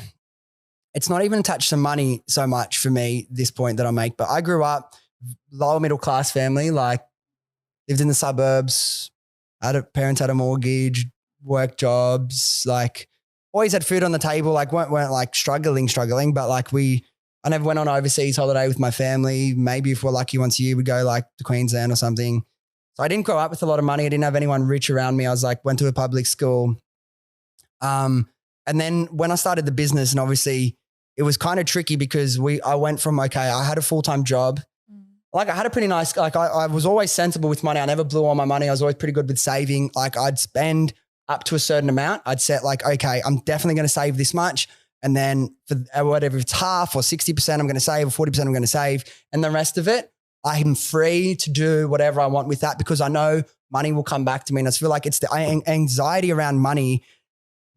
not even attached to money so much for me, this point that I make, but I grew up lower middle class family, like lived in the suburbs, parents had a mortgage, work jobs, like always had food on the table, like weren't like struggling, but like I never went on overseas holiday with my family. Maybe if we're lucky once a year, we'd go like to Queensland or something. So I didn't grow up with a lot of money. I didn't have anyone rich around me. I was like, went to a public school. And then when I started the business, and obviously it was kind of tricky because I went from, okay, I had a full-time job. Like I had a pretty nice, like I was always sensible with money. I never blew all my money. I was always pretty good with saving. Like I'd spend up to a certain amount. I'd set like, okay, I'm definitely going to save this much. And then for whatever, it's half or 60% I'm going to save or 40% I'm going to save. And the rest of it, I'm free to do whatever I want with that because I know money will come back to me. And I feel like it's the anxiety around money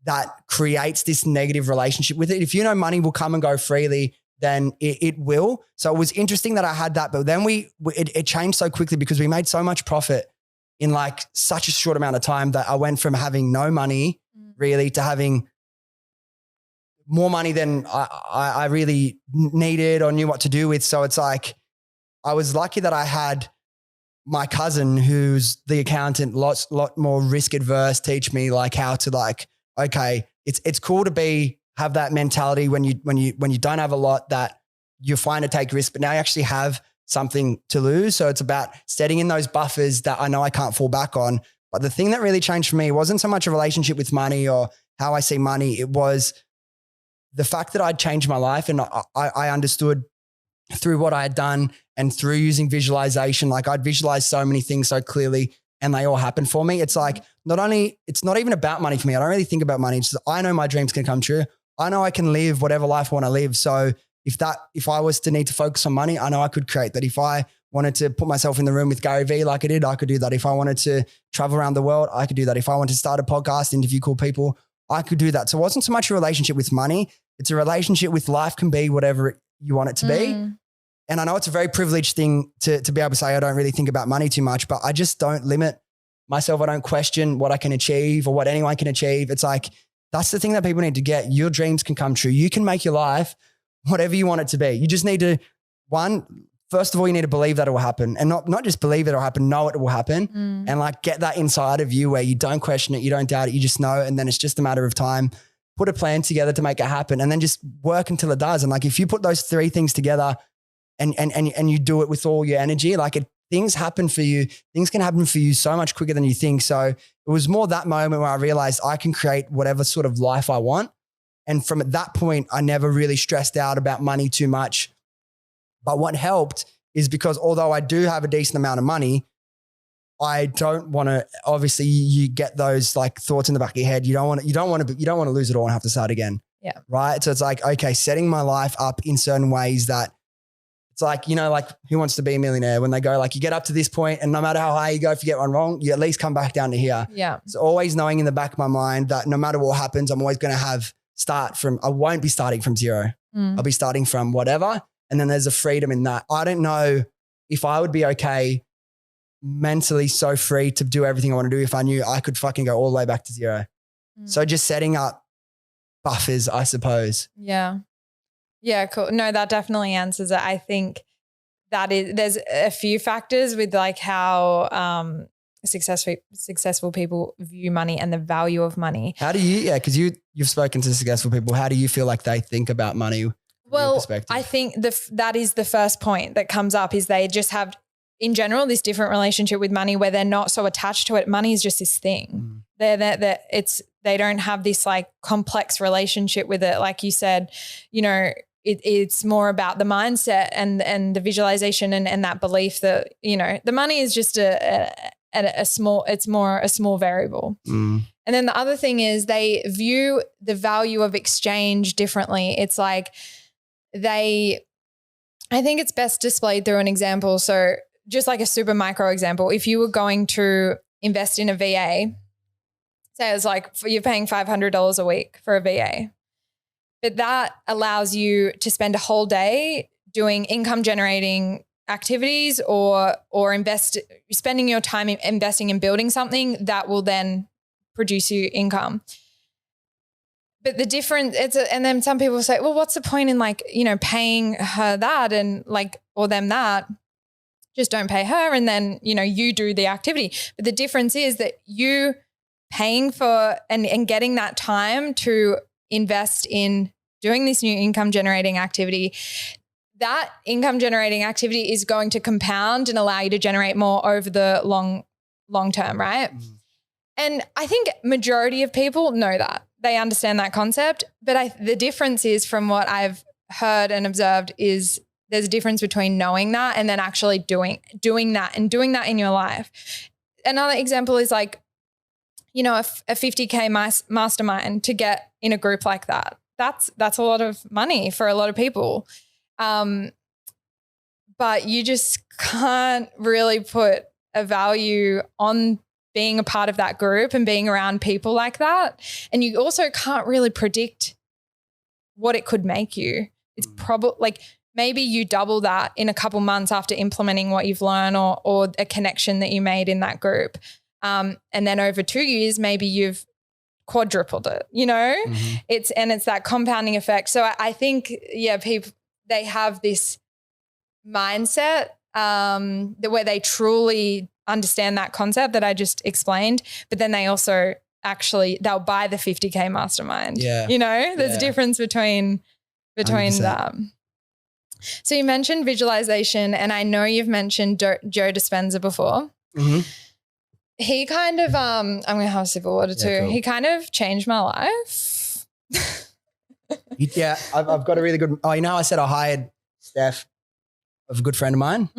that creates this negative relationship with it. If you know money will come and go freely, then it will. So it was interesting that I had that, but then it changed so quickly because we made so much profit in like such a short amount of time that I went from having no money really to having more money than I really needed or knew what to do with. So it's like, I was lucky that I had my cousin who's the accountant, lot more risk adverse, teach me like how to like, okay, it's cool to have that mentality when you don't have a lot that you're fine to take risks, but now you actually have something to lose. So it's about setting in those buffers that I know I can't fall back on. But the thing that really changed for me wasn't so much a relationship with money or how I see money. It was the fact that I'd changed my life and I understood through what I had done and through using visualization. Like I'd visualized so many things so clearly and they all happened for me. It's like, it's not even about money for me. I don't really think about money. It's just, I know my dreams can come true. I know I can live whatever life I want to live. So if I was to need to focus on money, I know I could create that. If I wanted to put myself in the room with Gary Vee like I did, I could do that. If I wanted to travel around the world, I could do that. If I wanted to start a podcast, interview cool people, I could do that. So it wasn't so much a relationship with money. It's a relationship with life can be whatever you want it to be. And I know it's a very privileged thing to be able to say, I don't really think about money too much, but I just don't limit myself. I don't question what I can achieve or what anyone can achieve. It's like, that's the thing that people need to get. Your dreams can come true. You can make your life whatever you want it to be. You just need to, first of all, you need to believe that it will happen and not just believe it will happen, know it will happen and like get that inside of you where you don't question it, you don't doubt it, you just know. And then it's just a matter of time. Put a plan together to make it happen and then just work until it does. And like, if you put those three things together and you do it with all your energy, like things happen for you. Things can happen for you so much quicker than you think. So it was more that moment where I realized I can create whatever sort of life I want. And from that point, I never really stressed out about money too much. But what helped is because although I do have a decent amount of money, I don't want to, obviously you get those like thoughts in the back of your head. You don't want to lose it all and have to start again. Yeah. Right. So it's like, okay, setting my life up in certain ways that it's like, like Who Wants to Be a Millionaire when they go like, you get up to this point and no matter how high you go, if you get one wrong, you at least come back down to here. Yeah. It's always knowing in the back of my mind that no matter what happens, I'm always going to I won't be starting from zero. I'll be starting from whatever. And then there's a freedom in that. I don't know if I would be okay mentally so free to do everything I want to do if I knew I could fucking go all the way back to zero. So just setting up buffers, I suppose. Yeah. Yeah, cool. No, that definitely answers it. I think there's a few factors with like how successful people view money and the value of money. How do you, because you've spoken to successful people, how do you feel like they think about money? Well, I think that is the first point that comes up is they just have in general this different relationship with money where they're not so attached to it. Money is just this thing. They don't have this like complex relationship with it. Like you said, it's more about the mindset and the visualization and that belief that, the money is just a small variable. And then the other thing is they view the value of exchange differently. It's like I think it's best displayed through an example. So just like a super micro example, if you were going to invest in a VA, say it's like you're paying $500 a week for a VA, but that allows you to spend a whole day doing income generating activities or spending your time investing in building something that will then produce you income. But the difference and then some people say, well, what's the point in like, paying her that and like, or them that? Just don't pay her. And then, you do the activity. But the difference is that you paying for and getting that time to invest in doing this new income generating activity, that income generating activity is going to compound and allow you to generate more over the long term, right? Mm. And I think majority of people know that. They understand that concept. But the difference is, from what I've heard and observed, is there's a difference between knowing that and then actually doing that and doing that in your life. Another example is like, you know, a 50K mastermind to get in a group like that. That's a lot of money for a lot of people. But you just can't really put a value on being a part of that group and being around people like that. And you also can't really predict what it could make you. It's probably like maybe you double that in a couple months after implementing what you've learned or a connection that you made in that group. And then over 2 years, maybe you've quadrupled it, you know, it's that compounding effect. So I think, people, they have this mindset where they truly understand that concept that I just explained, but then they also they'll buy the 50K mastermind. Yeah. You know, there's a difference between 100%. Them. So you mentioned visualization, and I know you've mentioned Joe Dispenza before. Mm-hmm. He kind of, I'm going to have a sip of water too. Cool. He kind of changed my life. Yeah, I've got a really good, you know, I said I hired Steph, of a good friend of mine,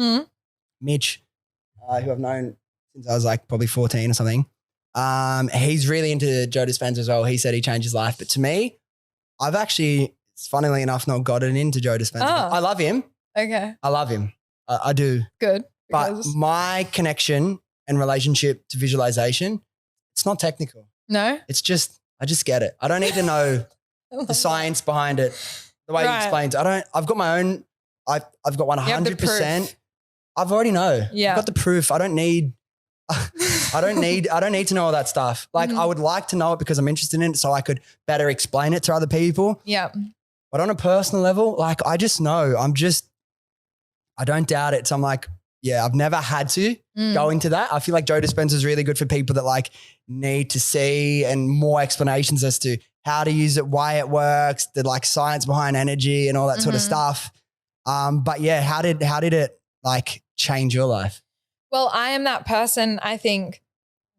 Mitch, who I've known since I was like probably 14 or something. He's really into Joe Dispenza as well. He said he changed his life. But to me, I've actually, funnily enough, not gotten into Joe Dispenza. Oh. I love him. Okay. I love him. I do. Good. But my connection and relationship to visualization, it's not technical. No? It's just, I just get it. I don't need to know the science behind it, the way he explains. I've got my own, I've got 100%. I've already know. Yeah. I've got the proof. I don't need to know all that stuff. Like I would like to know it because I'm interested in it so I could better explain it to other people. Yeah. But on a personal level, like I just know, I don't doubt it. So I'm like, yeah, I've never had to go into that. I feel like Joe Dispenza is really good for people that like need to see and more explanations as to how to use it, why it works, the like science behind energy and all that sort of stuff. But yeah, how did it like change your life? Well, I am that person, I think,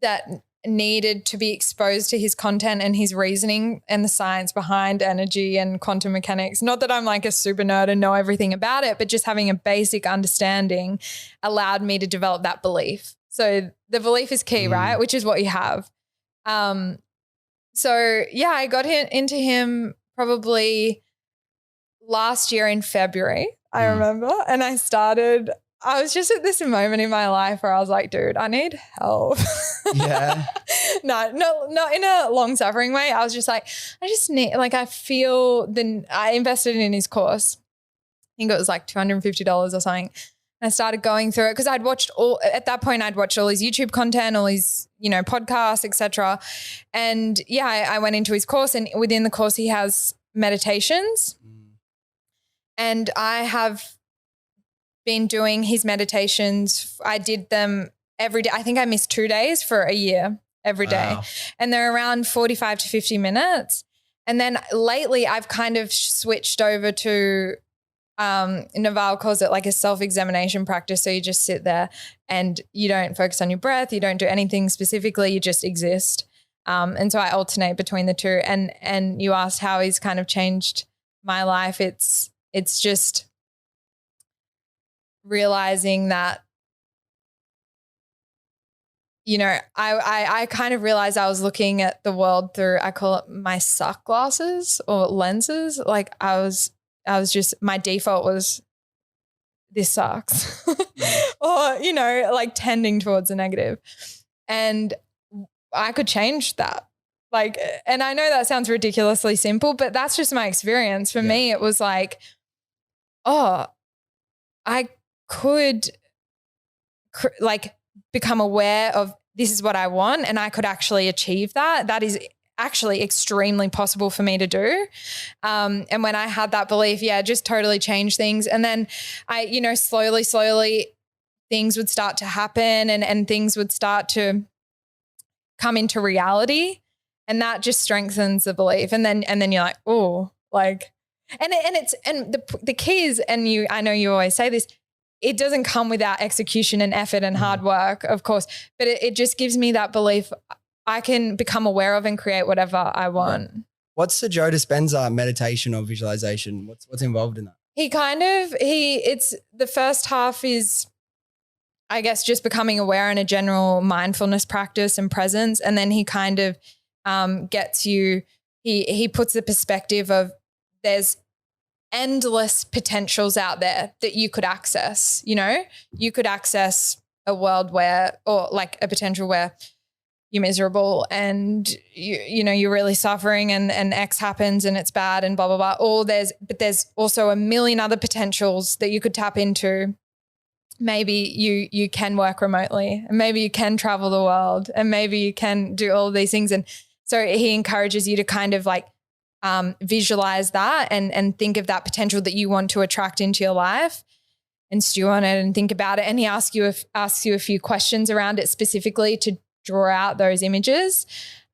that needed to be exposed to his content and his reasoning and the science behind energy and quantum mechanics. Not that I'm like a super nerd and know everything about it, but just having a basic understanding allowed me to develop that belief. So the belief is key, right? Which is what you have. So yeah, I got into him probably last year in February, I remember. And I was just at this moment in my life where I was like, dude, I need help. Yeah. No, not in a long suffering way. I was just like, I just need, like, I invested in his course. I think it was like $250 or something. And I started going through it because I'd watched all his YouTube content, all his, podcasts, etc. And yeah, I went into his course, and within the course he has meditations. And I have been doing his meditations. I did them every day. I think I missed 2 days for a year every day. And they're around 45 to 50 minutes. And then lately I've kind of switched over to, Naval calls it like a self-examination practice. So you just sit there and you don't focus on your breath. You don't do anything specifically. You just exist. And so I alternate between the two. And you asked how he's kind of changed my life. It's just realizing that, I kind of realized I was looking at the world through, I call it my suck glasses or lenses. Like I was just, my default was this sucks or, like tending towards the negative. And I could change that. Like, and I know that sounds ridiculously simple, but that's just my experience. For me, it was like, oh, I could become aware of this is what I want, and I could actually achieve that. That is actually extremely possible for me to do. And when I had that belief, it just totally changed things. And then I, slowly things would start to happen and things would start to come into reality, and that just strengthens the belief. And then you're like, oh, like, and the key is, and I know you always say this, it doesn't come without execution and effort and hard work, of course, but it just gives me that belief I can become aware of and create whatever I want. Yeah. What's the Joe Dispenza meditation or visualization? What's involved in that? It's the first half is, I guess, just becoming aware in a general mindfulness practice and presence. And then he kind of gets you, he puts the perspective of there's endless potentials out there that you could access. You know, you could access a world where, or like a potential where you're miserable and you know you're really suffering and X happens and it's bad and blah blah blah. But there's also a million other potentials that you could tap into. Maybe you can work remotely, and maybe you can travel the world, and maybe you can do all of these things. And so he encourages you to kind of like visualize that and think of that potential that you want to attract into your life and stew on it and think about it. And he asks you a few questions around it specifically to draw out those images.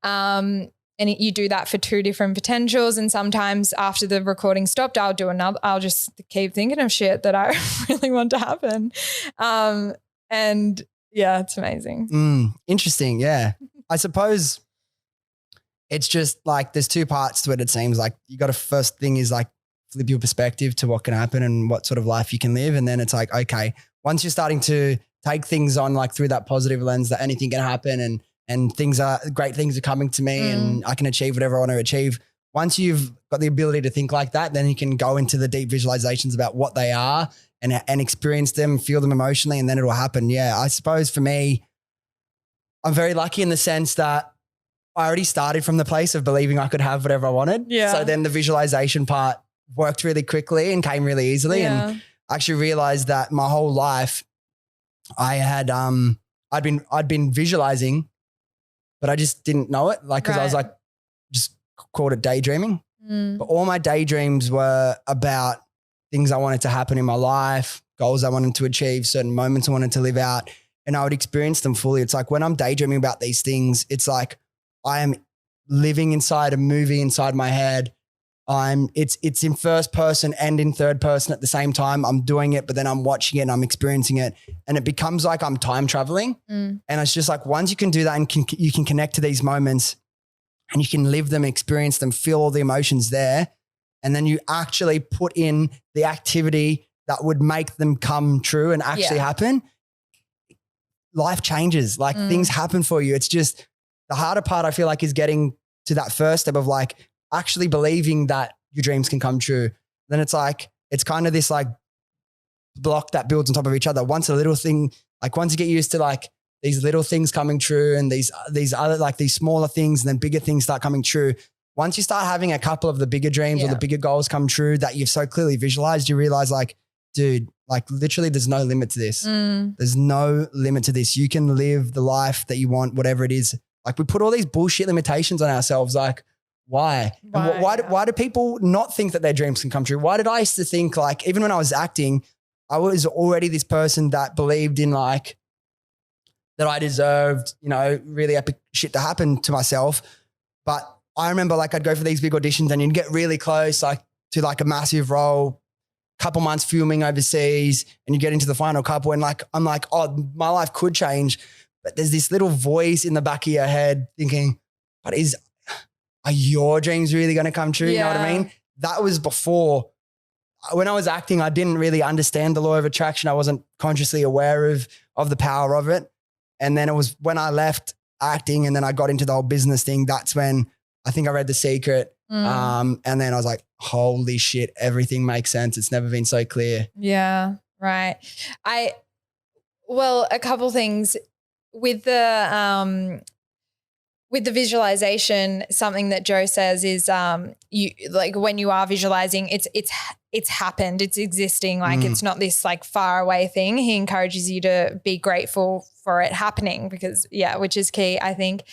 And you do that for 2 different potentials. And sometimes after the recording stopped, I'll just keep thinking of shit that I really want to happen. And yeah, it's amazing. Interesting. Yeah. I suppose it's just like there's 2 parts to it. It seems like you got to, first thing is like flip your perspective to what can happen and what sort of life you can live. And then it's like, okay, once you're starting to take things on like through that positive lens that anything can happen and great things are coming to me and I can achieve whatever I want to achieve. Once you've got the ability to think like that, then you can go into the deep visualizations about what they are and experience them, feel them emotionally, and then it'll happen. Yeah. I suppose for me, I'm very lucky in the sense that I already started from the place of believing I could have whatever I wanted. Yeah. So then the visualization part worked really quickly and came really easily. Yeah. And I actually realized that my whole life I had, I'd been visualizing, but I just didn't know it. Like, cause I was like, just called it daydreaming. But all my daydreams were about things I wanted to happen in my life, goals I wanted to achieve, certain moments I wanted to live out, and I would experience them fully. It's like when I'm daydreaming about these things, it's like I am living inside a movie inside my head. It's in first person and in third person at the same time. I'm doing it, but then I'm watching it and I'm experiencing it, and it becomes like I'm time traveling. And it's just like, once you can do that and you can connect to these moments and you can live them, experience them, feel all the emotions there. And then you actually put in the activity that would make them come true and actually happen. Life changes, like things happen for you. It's just the harder part, I feel like, is getting to that first step of like, actually believing that your dreams can come true. Then it's like, it's kind of this like block that builds on top of each other. Once a little thing, like once you get used to like these little things coming true and these other, like these smaller things, and then bigger things start coming true. Once you start having a couple of the bigger dreams or the bigger goals come true that you've so clearly visualized, you realize like, dude, like literally there's no limit to this. There's no limit to this. You can live the life that you want, whatever it is. Like we put all these bullshit limitations on ourselves. Like, why? And why do people not think that their dreams can come true? Why did I used to think, like, even when I was acting, I was already this person that believed in like, that I deserved, you know, really epic shit to happen to myself. But I remember like I'd go for these big auditions and you'd get really close like to like a massive role, couple months filming overseas, and you get into the final couple and like, I'm like, oh, my life could change. But there's this little voice in the back of your head thinking, but are your dreams really going to come true? You know what I mean? That was before. When I was acting, I didn't really understand the law of attraction. I wasn't consciously aware of the power of it. And then it was when I left acting and then I got into the whole business thing, that's when I think I read The Secret. And then I was like, holy shit, everything makes sense. It's never been so clear. Yeah, right. Well, a couple things with the visualization, something that Joe says is you like when you are visualizing, it's happened, it's existing, like it's not this like far away thing. He encourages you to be grateful for it happening because which is key, I think.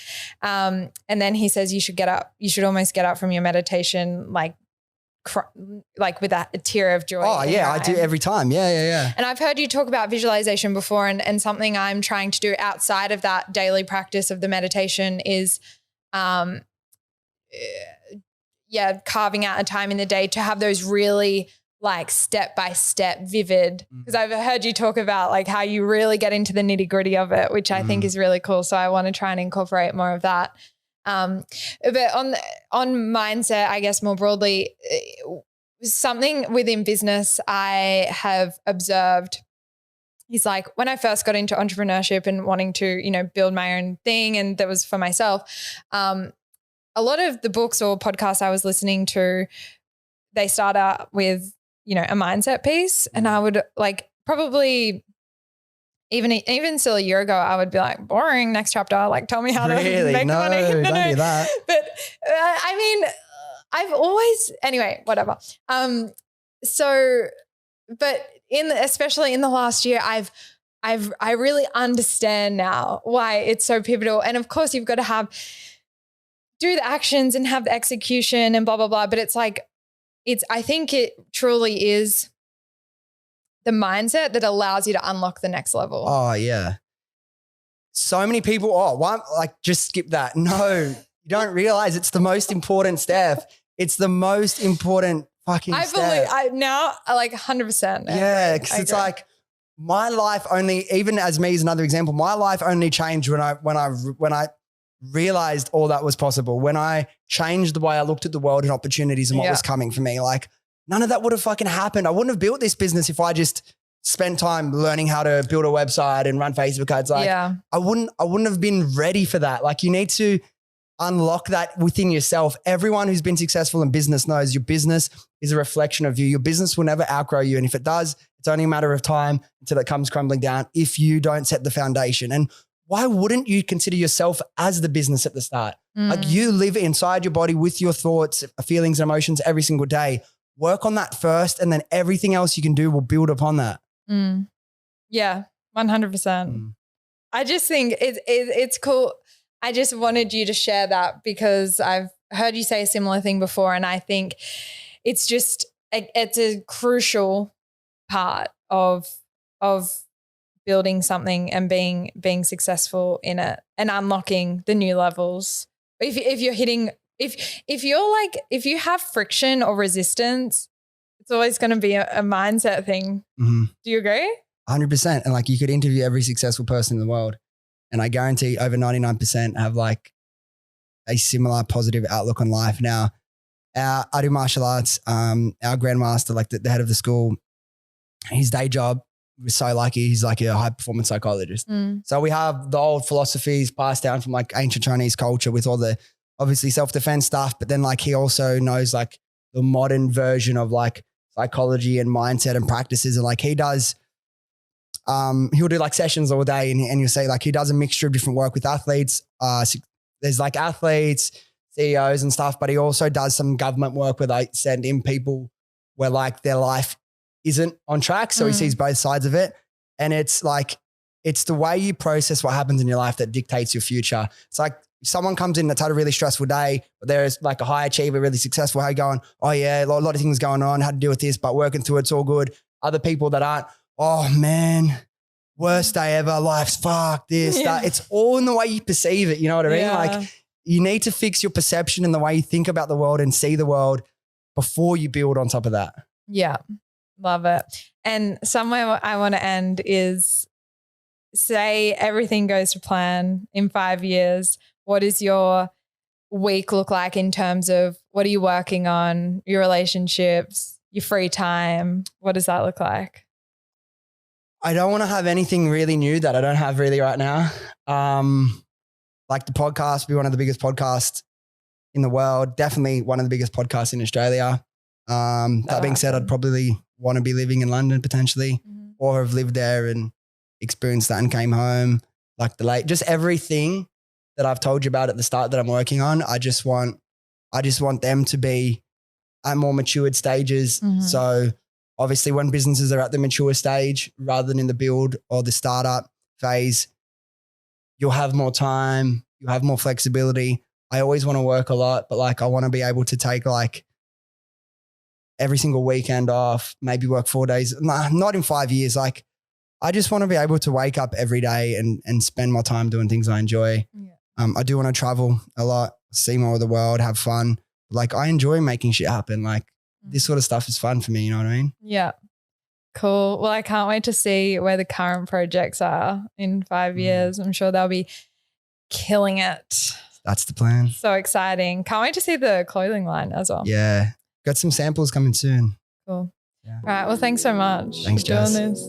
And then he says you should almost get up from your meditation like like with a tear of joy. Oh yeah, I do every time. Yeah. And I've heard you talk about visualization before, and something I'm trying to do outside of that daily practice of the meditation is, carving out a time in the day to have those really like step-by-step vivid, because I've heard you talk about like how you really get into the nitty-gritty of it, which I think is really cool. So I want to try and incorporate more of that. But on mindset, I guess more broadly, something within business I have observed is like when I first got into entrepreneurship and wanting to, build my own thing, and that was for myself. A lot of the books or podcasts I was listening to, they start out with, a mindset piece, and I would like probably even still a year ago, I would be like, boring, next chapter, like tell me how to make money. Don't do that. But I mean, I've always, anyway, whatever. But especially in the last year, I really understand now why it's so pivotal. And of course you've got to do the actions and have the execution and blah, blah, blah. But it's like, I think it truly is the mindset that allows you to unlock the next level. Oh yeah. So many people, why, like just skip that. No, you don't realize it's the most important step. It's the most important fucking step. I believe now like 100%. Yeah. Cause it's like my life only, even as me as another example, my life only changed when I realized all that was possible. When I changed the way I looked at the world and opportunities and what was coming for me, like none of that would have fucking happened. I wouldn't have built this business if I just spent time learning how to build a website and run Facebook ads. Like I wouldn't have been ready for that. Like you need to unlock that within yourself. Everyone who's been successful in business knows your business is a reflection of you. Your business will never outgrow you. And if it does, it's only a matter of time until it comes crumbling down if you don't set the foundation. And why wouldn't you consider yourself as the business at the start? Like you live inside your body with your thoughts, feelings, and emotions every single day. Work on that first, and then everything else you can do will build upon that. Yeah, 100%. I just think it's cool. I just wanted you to share that because I've heard you say a similar thing before, and I think it's a crucial part of building something and being successful in it and unlocking the new levels. If you have friction or resistance, it's always going to be a mindset thing. Do you agree? 100%. And like you could interview every successful person in the world, and I guarantee over 99% have like a similar positive outlook on life. Now, I do martial arts. Our grandmaster, like the head of the school, his day job, we're so lucky. He's like a high performance psychologist. So we have the old philosophies passed down from like ancient Chinese culture with all the obviously self-defense stuff. But then like he also knows like the modern version of like psychology and mindset and practices. And like he does, he'll do like sessions all day and you'll say like he does a mixture of different work with athletes. There's like athletes, CEOs and stuff, but he also does some government work where they send in people where like their life isn't on track. So he sees both sides of it. And it's like, it's the way you process what happens in your life that dictates your future. It's like if someone comes in that's had a really stressful day, but there's like a high achiever, really successful, how you going? Oh yeah, a lot of things going on, how to deal with this, but working through it's all good. Other people that aren't, oh man, worst day ever, life's fucked, this, that. It's all in the way you perceive it. You know what I mean? Like you need to fix your perception and the way you think about the world and see the world before you build on top of that. Yeah. Love it. And somewhere I want to end is say everything goes to plan in 5 years. What does your week look like in terms of what are you working on, your relationships, your free time? What does that look like? I don't want to have anything really new that I don't have really right now. Like the podcast, be one of the biggest podcasts in the world. Definitely one of the biggest podcasts in Australia. That being said, I'd probably want to be living in London potentially, or have lived there and experienced that and came home. Like just everything that I've told you about at the start that I'm working on. I just want them to be at more matured stages. So obviously when businesses are at the mature stage rather than in the build or the startup phase, you'll have more time, you have more flexibility. I always want to work a lot, but like I want to be able to take like every single weekend off, maybe work 4 days. Nah, not in 5 years. Like, I just want to be able to wake up every day and spend my time doing things I enjoy. Yeah. I do want to travel a lot, see more of the world, have fun. Like, I enjoy making shit happen. Like, this sort of stuff is fun for me. You know what I mean? Yeah. Cool. Well, I can't wait to see where the current projects are in 5 years. I'm sure they'll be killing it. That's the plan. So exciting. Can't wait to see the clothing line as well. Yeah. Got some samples coming soon. Cool. Yeah. All right. Well, thanks so much Thanks, for doing Jess. this.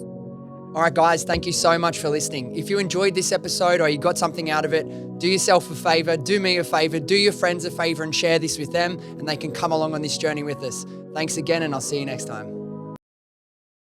All right, guys, thank you so much for listening. If you enjoyed this episode or you got something out of it, do yourself a favor, do me a favor, do your friends a favor and share this with them, and they can come along on this journey with us. Thanks again, and I'll see you next time.